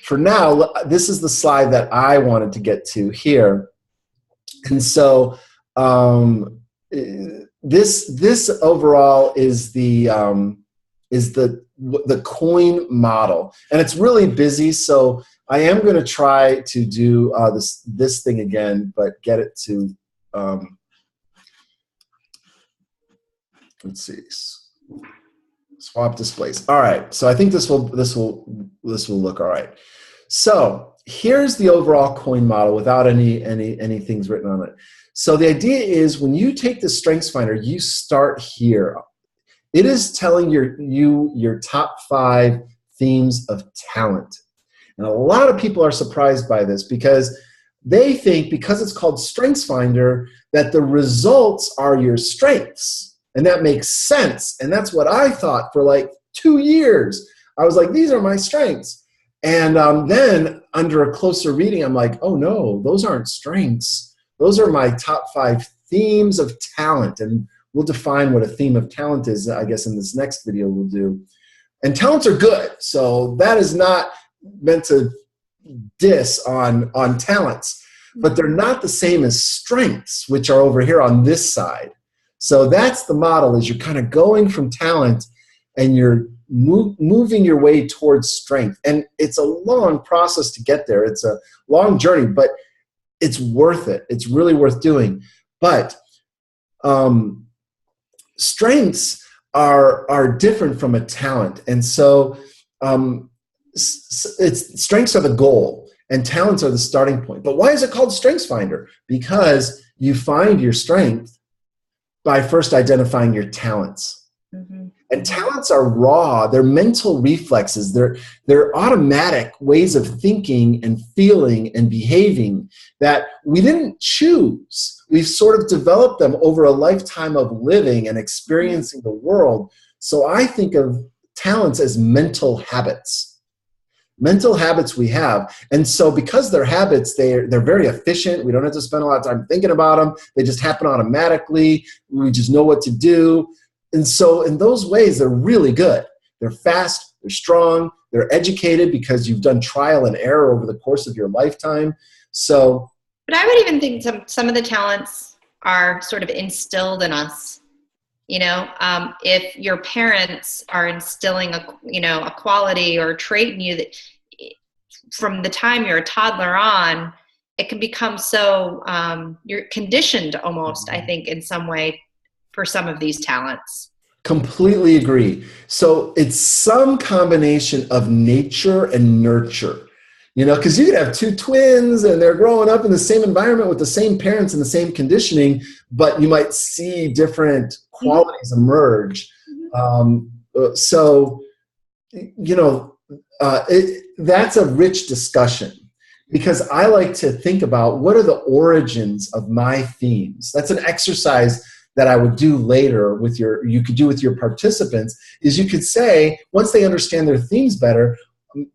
for now, this is the slide that I wanted to get to here. And so this overall is the coin model. And it's really busy, so I am going to try to do this thing again, but get it to, let's see, swap displays. All right, so I think this will look all right. So here's the overall coin model without any things written on it. So the idea is when you take the StrengthsFinder, you start here. It is telling your top 5 themes of talent. And a lot of people are surprised by this because they think because it's called StrengthsFinder that the results are your strengths. And that makes sense. And that's what I thought for like 2 years. I was like, these are my strengths. And then under a closer reading, I'm like, oh no, those aren't strengths. Those are my top 5 themes of talent. And we'll define what a theme of talent is, I guess, in this next video we'll do. And talents are good. So that is not meant to diss on talents. But they're not the same as strengths, which are over here on this side. So that's the model, is you're kind of going from talent and you're moving your way towards strength. And it's a long process to get there. It's a long journey, but it's worth it. It's really worth doing. But strengths are different from a talent. And so strengths are the goal and talents are the starting point. But why is it called StrengthsFinder? Because you find your strength by first identifying your talents. Mm-hmm. And talents are raw. They're mental reflexes. They're automatic ways of thinking and feeling and behaving that we didn't choose. We've sort of developed them over a lifetime of living and experiencing the world. So I think of talents as mental habits. Mental habits we have. And so because they're habits, they're very efficient. We don't have to spend a lot of time thinking about them. They just happen automatically. We just know what to do. And so in those ways, they're really good. They're fast, they're strong, they're educated because you've done trial and error over the course of your lifetime. So, but I would even think some of the talents are sort of instilled in us. You know, if your parents are instilling a quality or a trait in you that from the time you're a toddler on, it can become so you're conditioned almost, I think, in some way for some of these talents. Completely agree. So it's some combination of nature and nurture. You know, because you could have 2 twins and they're growing up in the same environment with the same parents and the same conditioning, but you might see different qualities emerge. So, you know, that's a rich discussion because I like to think about what are the origins of my themes. That's an exercise that I would do later with you could do with your participants, is you could say, once they understand their themes better,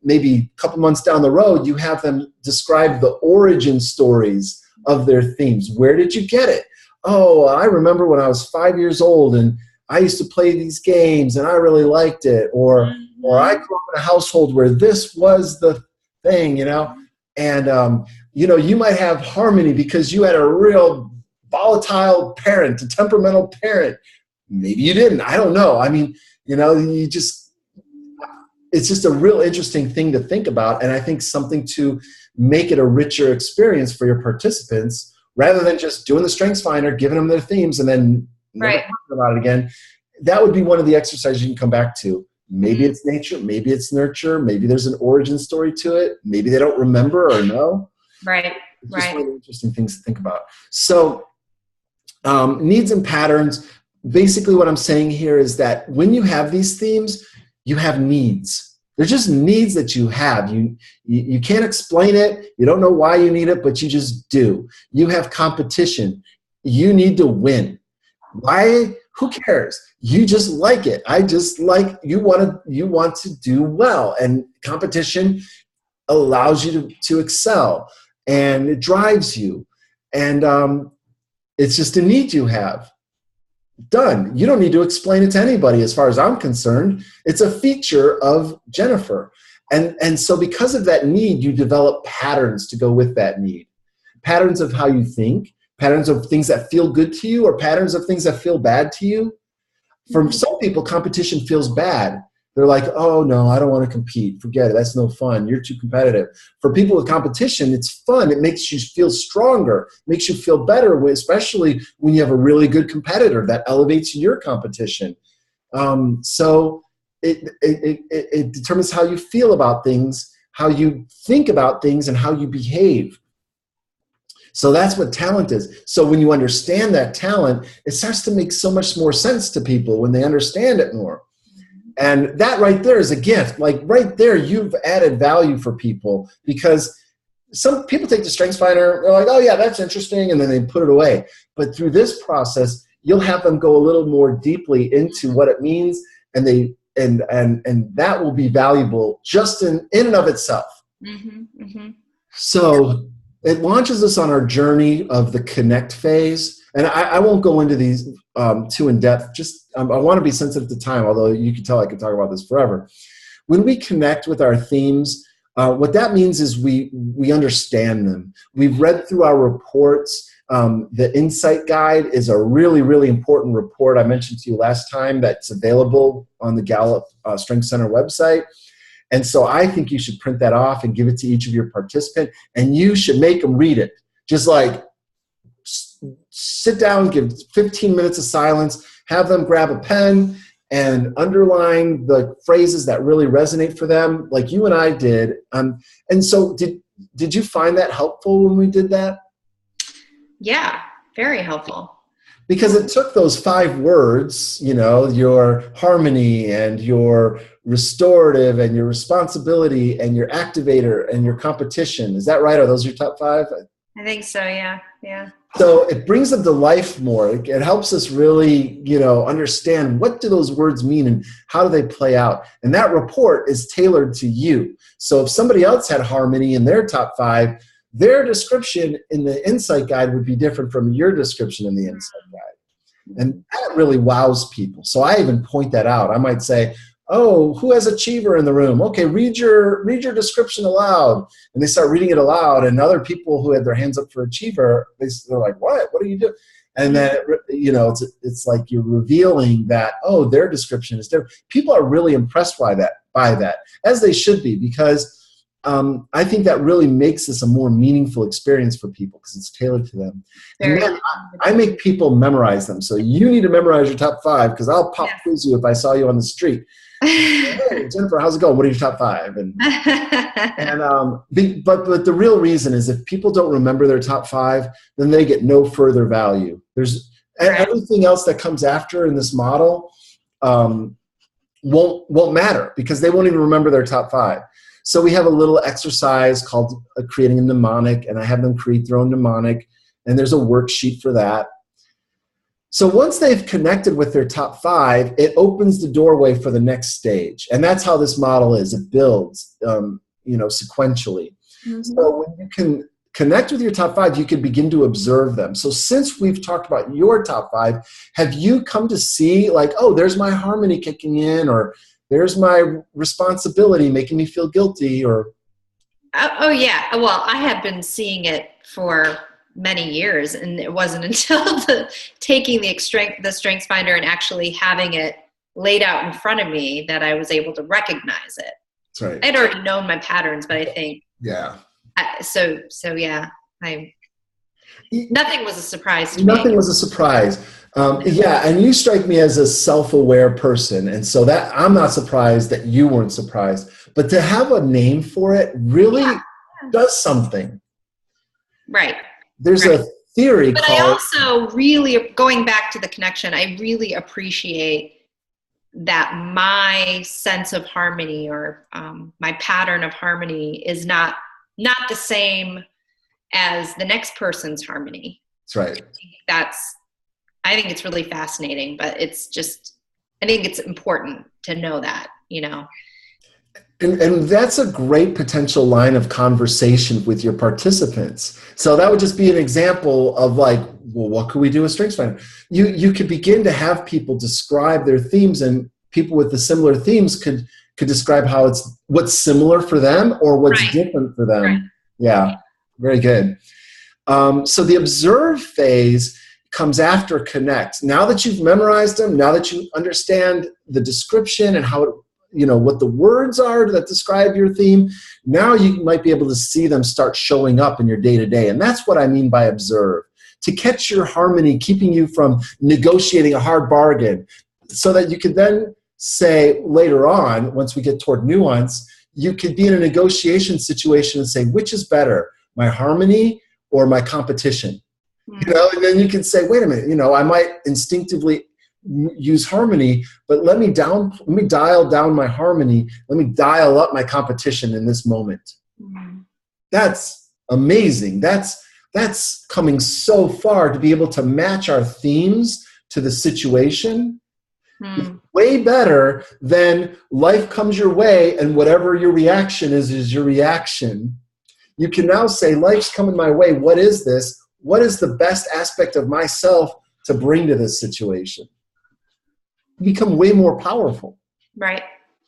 maybe a couple months down the road, you have them describe the origin stories of their themes. Where did you get it? Oh, I remember when I was 5 years old and I used to play these games and I really liked it. Or I grew up in a household where this was the thing, you know. And, you know, you might have harmony because you had a real volatile parent, a temperamental parent. Maybe you didn't. I don't know. I mean, you know, it's just a real interesting thing to think about, and I think something to make it a richer experience for your participants rather than just doing the StrengthsFinder, giving them their themes, and then never talking about it again. That would be one of the exercises you can come back to. Maybe it's nature, maybe it's nurture, maybe there's an origin story to it, maybe they don't remember or know. Right, it's just one of the interesting things to think about. So needs and patterns, basically what I'm saying here is that when you have these themes, you have needs. They're just needs that you have. You can't explain it. You don't know why you need it, but you just do. You have competition. You need to win. Why? Who cares? You just like it. I just like, you want to do well. And competition allows you to excel. And it drives you. And it's just a need you have. Done. You don't need to explain it to anybody as far as I'm concerned. It's a feature of Jennifer. And so because of that need, you develop patterns to go with that need. Patterns of how you think, patterns of things that feel good to you, or patterns of things that feel bad to you. For some people, competition feels bad. They're like, oh, no, I don't want to compete. Forget it. That's no fun. You're too competitive. For people with competition, it's fun. It makes you feel stronger, makes you feel better, especially when you have a really good competitor that elevates your competition. So it determines how you feel about things, how you think about things, and how you behave. So that's what talent is. So when you understand that talent, it starts to make so much more sense to people when they understand it more. And that right there is a gift. Like right there, you've added value for people, because some people take the StrengthsFinder, they're like, oh yeah, that's interesting, and then they put it away. But through this process, you'll have them go a little more deeply into what it means, and that will be valuable just in and of itself. Mm-hmm, mm-hmm. So it launches us on our journey of the connect phase. And I won't go into these too in depth. Just I want to be sensitive to time, although you can tell I could talk about this forever. When we connect with our themes, what that means is we understand them. We've read through our reports. The Insight Guide is a really, really important report I mentioned to you last time that's available on the Gallup Strength Center website. And so I think you should print that off and give it to each of your participants, and you should make them read it. Just like sit down, give 15 minutes of silence, have them grab a pen and underline the phrases that really resonate for them, like you and I did. And so did you find that helpful when we did that? Yeah, very helpful. Because it took those 5 words, your harmony and your restorative and your responsibility and your activator and your competition. Is that right? Are those your top 5? I think so, yeah. So it brings them to life more. It helps us really, understand what do those words mean and how do they play out. And that report is tailored to you. So if somebody else had harmony in their top 5, their description in the Insight Guide would be different from your description in the Insight Guide. And that really wows people. So I even point that out. I might say, oh, who has achiever in the room? Okay, read your description aloud. And they start reading it aloud, and other people who had their hands up for achiever, they're like, what are you doing? And then, it's like you're revealing that, oh, their description is different. People are really impressed by that, as they should be, because I think that really makes this a more meaningful experience for people because it's tailored to them. And then I make people memorize them. So you need to memorize your top 5, because I'll pop quiz you if I saw you on the street. Hey, Jennifer, how's it going? What are your top 5? But the real reason is if people don't remember their top 5, then they get no further value. There's everything else that comes after in this model won't matter, because they won't even remember their top 5. So we have a little exercise called creating a mnemonic, and I have them create their own mnemonic, and there's a worksheet for that. So once they've connected with their top 5, it opens the doorway for the next stage. And that's how this model is. It builds, sequentially. Mm-hmm. So when you can connect with your top 5, you can begin to observe them. So since we've talked about your top 5, have you come to see like, oh, there's my harmony kicking in, or there's my responsibility making me feel guilty, or? Oh yeah. Well, I have been seeing it for many years, and it wasn't until taking the StrengthsFinder and actually having it laid out in front of me that I was able to recognize it. That's right. I'd already known my patterns, but I think nothing was a surprise to me. Nothing was a surprise. And you strike me as a self-aware person, and so that I'm not surprised that you weren't surprised. But to have a name for it really does something. Right. There's a theory but called... I also really, going back to the connection, I really appreciate that my sense of harmony or my pattern of harmony is not the same as the next person's harmony. That's right. I think it's really fascinating, but I think it's important to know that, And that's a great potential line of conversation with your participants. So that would just be an example of like, well, what could we do with StrengthsFinder? You could begin to have people describe their themes, and people with the similar themes could describe what's similar for them or what's different for them. Right. Yeah, very good. So the observe phase comes after connect. Now that you've memorized them, now that you understand the description and how what the words are that describe your theme. Now you might be able to see them start showing up in your day-to-day. And that's what I mean by observe. To catch your harmony, keeping you from negotiating a hard bargain, so that you could then say later on, once we get toward nuance, you could be in a negotiation situation and say, which is better, my harmony or my competition? And then you can say, wait a minute, I might instinctively use harmony, but let me dial down my harmony. Let me dial up my competition in this moment. That's amazing. That's coming so far to be able to match our themes to the situation. Way better than life comes your way and whatever your reaction is your reaction. You can now say, life's coming my way. What is this? What is the best aspect of myself to bring to this situation? You become way more powerful. Right.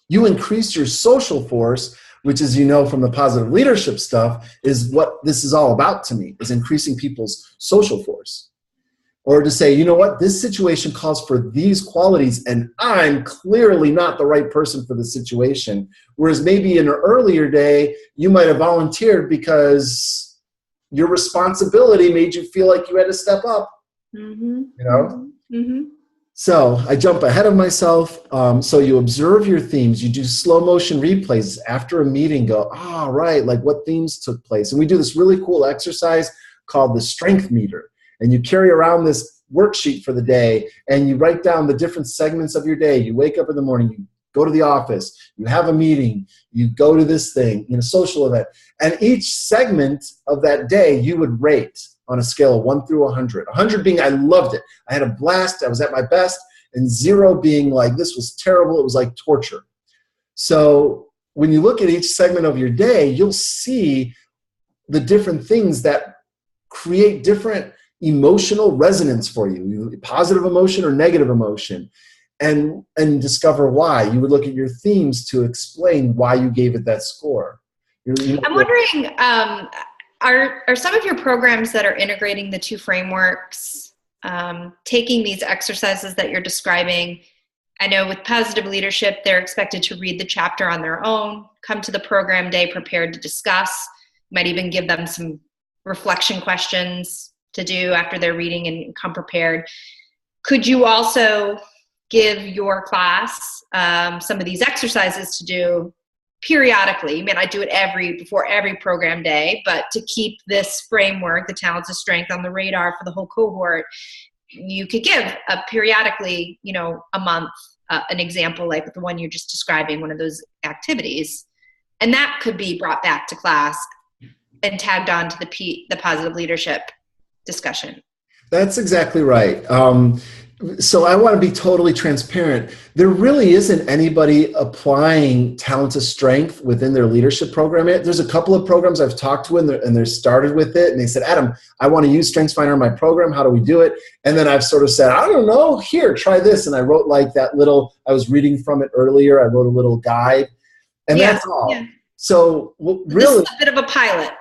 You increase your social force, which, as you know from the positive leadership stuff, is what this is all about to me, is increasing people's social force. Or to say, you know what, this situation calls for these qualities, and I'm clearly not the right person for the situation. Whereas maybe in an earlier day, you might have volunteered because your responsibility made you feel like you had to step up. So I jump ahead of myself. So you observe your themes. You do slow motion replays after a meeting. Go, right, like what themes took place. And we do this really cool exercise called the strength meter. And you carry around this worksheet for the day, and you write down the different segments of your day. You wake up in the morning, you go to the office, you have a meeting, you go to this thing, social event. And each segment of that day you would rate on a scale of 1 through 100. 100 being I loved it, I had a blast, I was at my best, and 0 being like this was terrible, it was like torture. So when you look at each segment of your day, you'll see the different things that create different emotional resonance for you, positive emotion or negative emotion, and discover why. You would look at your themes to explain why you gave it that score. I'm wondering, are some of your programs that are integrating the 2 frameworks, taking these exercises that you're describing? I know with positive leadership, they're expected to read the chapter on their own, come to the program day prepared to discuss, might even give them some reflection questions to do after they're reading and come prepared. Could you also give your class some of these exercises to do periodically? I do it before every program day, but to keep this framework, the talents of strength, on the radar for the whole cohort, you could give periodically, a month, an example like the one you're just describing, one of those activities, and that could be brought back to class and tagged on to the positive leadership discussion. That's exactly right. So I want to be totally transparent. There really isn't anybody applying talent to strength within their leadership program yet. There's a couple of programs I've talked to and they're started with it. And they said, Adam, I want to use StrengthsFinder in my program. How do we do it? And then I've sort of said, I don't know, here, try this. And I wrote like that little, I was reading from it earlier. I wrote a little guide and that's all. Yeah. So really, this is a bit of a pilot.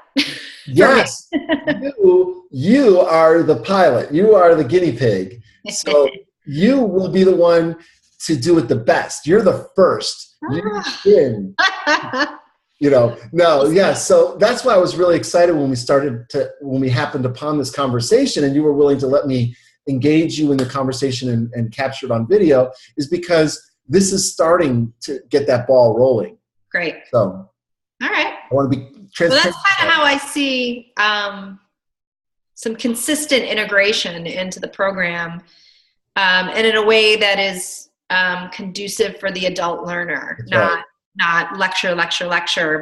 Yes, you are the pilot. You are the guinea pig. So you will be the one to do it the best. You're the first. You win. So that's why I was really excited when we happened upon this conversation and you were willing to let me engage you in the conversation and capture it on video, is because this is starting to get that ball rolling. Great. So, all right. I want to be transparent. Well, that's kind of how I see some consistent integration into the program, and in a way that is conducive for the adult learner, not lecture,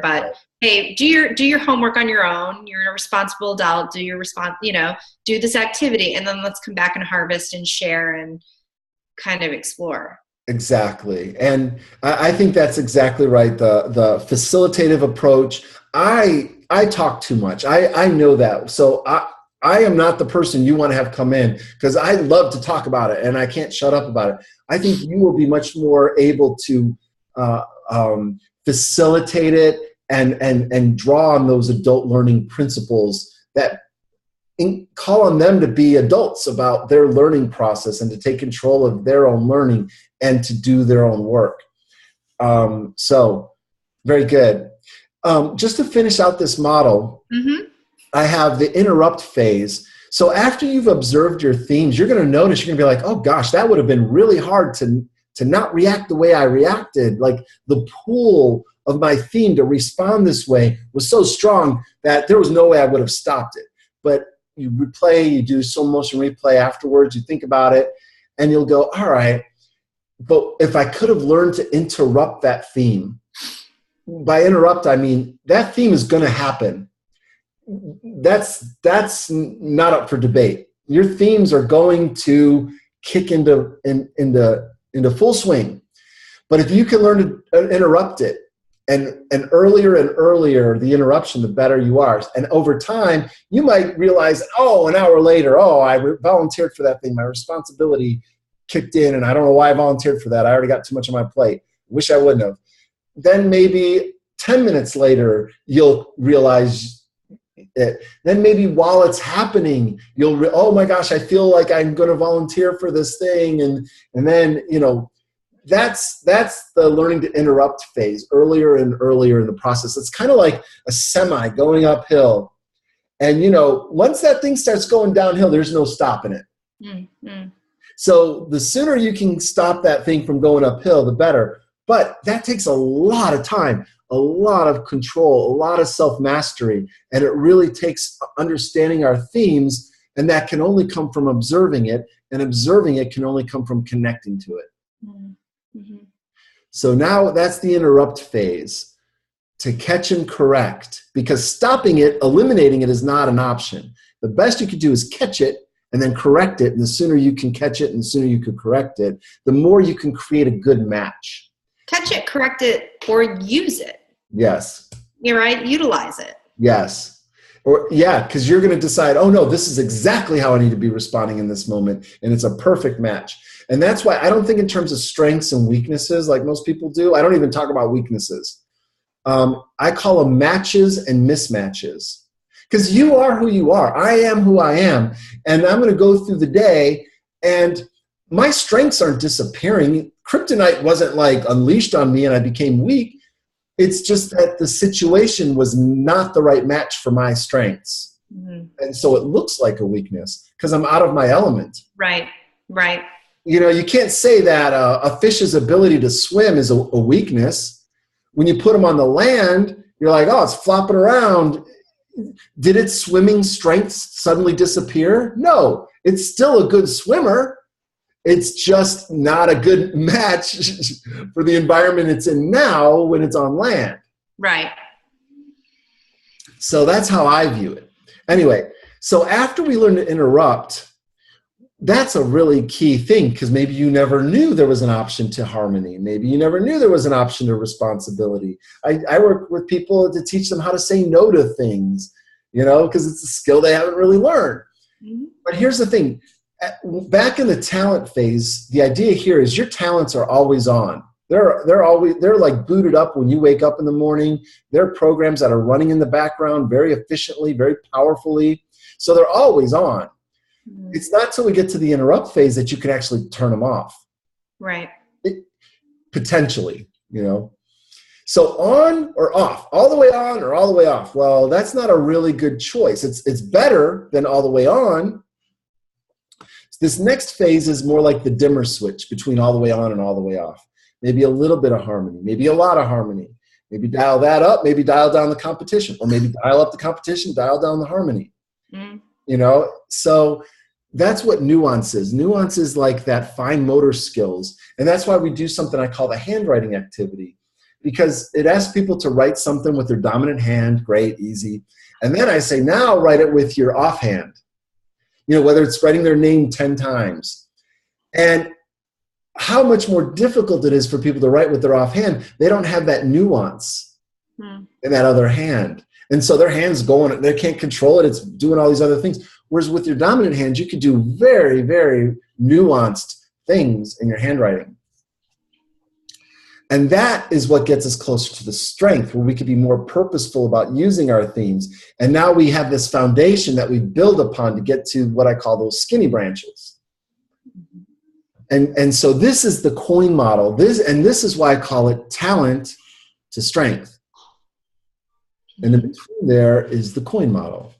but hey, do your homework on your own. You're a responsible adult. Do this activity, and then let's come back and harvest and share and kind of explore. Exactly. And I think that's exactly right. The facilitative approach. I talk too much. I know that. So I am not the person you want to have come in, because I love to talk about it and I can't shut up about it. I think you will be much more able to facilitate it and draw on those adult learning principles that call on them to be adults about their learning process and to take control of their own learning and to do their own work. So very good. Just to finish out this model, I have the interrupt phase. So after you've observed your themes, you're going to notice, you're going to be like, oh gosh, that would have been really hard to not react the way I reacted. Like the pull of my theme to respond this way was so strong that there was no way I would have stopped it. But you replay, you do slow motion replay afterwards, you think about it, and you'll go, all right, but if I could have learned to interrupt that theme, by interrupt, I mean that theme is going to happen. That's not up for debate. Your themes are going to kick into full swing. But if you can learn to interrupt it, and earlier and earlier the interruption, the better you are. And over time, you might realize, oh, an hour later, oh, I volunteered for that thing. My responsibility kicked in, and I don't know why I volunteered for that. I already got too much on my plate. Wish I wouldn't have. Then maybe 10 minutes later, you'll realize it. Then maybe while it's happening, oh my gosh, I feel like I'm going to volunteer for this thing. And then, that's the learning to interrupt phase, earlier and earlier in the process. It's kind of like a semi going uphill. And, once that thing starts going downhill, there's no stopping it. Mm-hmm. So the sooner you can stop that thing from going uphill, the better. But that takes a lot of time, a lot of control, a lot of self-mastery. And it really takes understanding our themes, and that can only come from observing it. And observing it can only come from connecting to it. Mm-hmm. So now that's the interrupt phase, to catch and correct, because stopping it, eliminating it is not an option. The best you could do is catch it and then correct it. And the sooner you can catch it and the sooner you can correct it, the more you can create a good match. Catch it, correct it, or use it. Yes. You're right. Utilize it. Yes. Because you're going to decide, oh no, this is exactly how I need to be responding in this moment. And it's a perfect match. And that's why I don't think in terms of strengths and weaknesses like most people do. I don't even talk about weaknesses. I call them matches and mismatches. Because you are who you are. I am who I am. And I'm going to go through the day, and my strengths aren't disappearing. Kryptonite wasn't like unleashed on me and I became weak. It's just that the situation was not the right match for my strengths. Mm-hmm. And so it looks like a weakness because I'm out of my element. Right, right. You can't say that a fish's ability to swim is a weakness. When you put them on the land, you're like, oh, it's flopping around. Did its swimming strengths suddenly disappear? No, it's still a good swimmer. It's just not a good match for the environment it's in now when it's on land. Right. So that's how I view it. Anyway, so after we learn to interrupt, that's a really key thing, because maybe you never knew there was an option to harmony. Maybe you never knew there was an option to responsibility. I work with people to teach them how to say no to things, because it's a skill they haven't really learned. Mm-hmm. But here's the thing. Back in the talent phase, the idea here is your talents are always on. They're like booted up when you wake up in the morning. They're programs that are running in the background very efficiently, very powerfully. So they're always on. Mm-hmm. It's not till we get to the interrupt phase that you can actually turn them off. Right. Potentially, So on or off, all the way on or all the way off. Well, that's not a really good choice. It's better than all the way on. This next phase is more like the dimmer switch between all the way on and all the way off. Maybe a little bit of harmony, maybe a lot of harmony. Maybe dial that up, maybe dial down the competition, or maybe dial up the competition, dial down the harmony. Mm. So that's what nuance is. Nuance is like that fine motor skills. And that's why we do something I call the handwriting activity, because it asks people to write something with their dominant hand. Great, easy. And then I say, now write it with your offhand. Whether it's writing their name 10 times. And how much more difficult it is for people to write with their offhand. They don't have that nuance in that other hand. And so their hand's going, they can't control it. It's doing all these other things. Whereas with your dominant hand, you can do very, very nuanced things in your handwriting. And that is what gets us closer to the strength, where we could be more purposeful about using our themes. And now we have this foundation that we build upon to get to what I call those skinny branches. And so this is the coin model. This is why I call it talent to strength. And in between there is the coin model.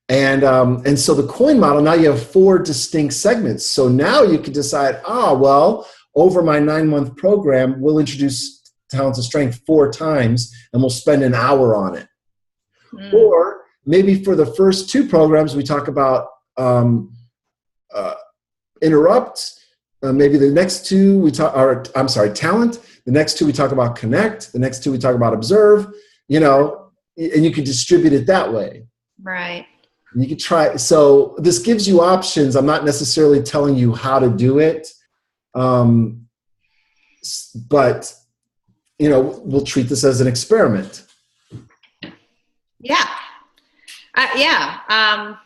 And so the coin model, now you have 4 distinct segments. So now you can decide, well, over my 9-month program, we'll introduce talent to strength 4 times, and we'll spend an hour on it. Or maybe for the first 2 programs, we talk about interrupt. Maybe the next 2 we talk, or I'm sorry, talent. The next 2 we talk about connect. The next 2 we talk about observe. And you can distribute it that way. Right. You can try. So this gives you options. I'm not necessarily telling you how to do it, but we'll treat this as an experiment. Yeah. I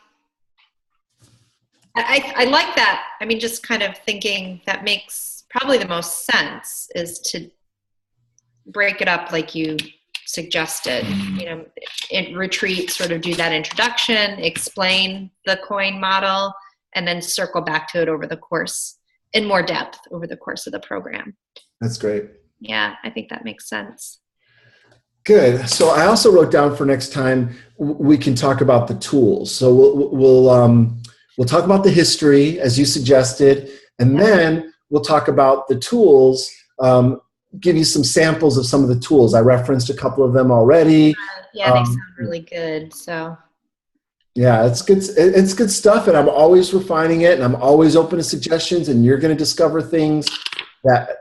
like that. I mean, just kind of thinking that makes probably the most sense is to break it up like you suggested. In retreat, sort of do that introduction, explain the coin model, and then circle back to it over the course in more depth over the course of the program. That's great. Yeah, I think that makes sense. Good. So I also wrote down for next time we can talk about the tools. So we'll talk about the history as you suggested, and then we'll talk about the tools. Give you some samples of some of the tools. I referenced a couple of them already. Yeah, they sound really good. So. Yeah, it's good. It's good stuff, and I'm always refining it, and I'm always open to suggestions. And you're going to discover things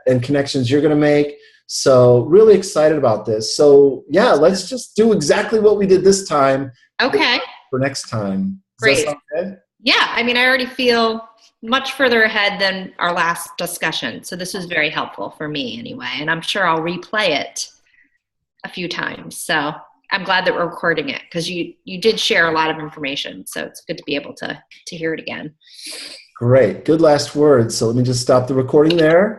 and connections you're going to make. So really excited about this. So yeah, let's just do exactly what we did this time. Okay. For next time. Great. Does that sound good? Yeah, I mean, I already feel much further ahead than our last discussion. So this was very helpful for me anyway, and I'm sure I'll replay it a few times. So I'm glad that we're recording it because you did share a lot of information. So it's good to be able to hear it again. Great. Good last words. So let me just stop the recording there.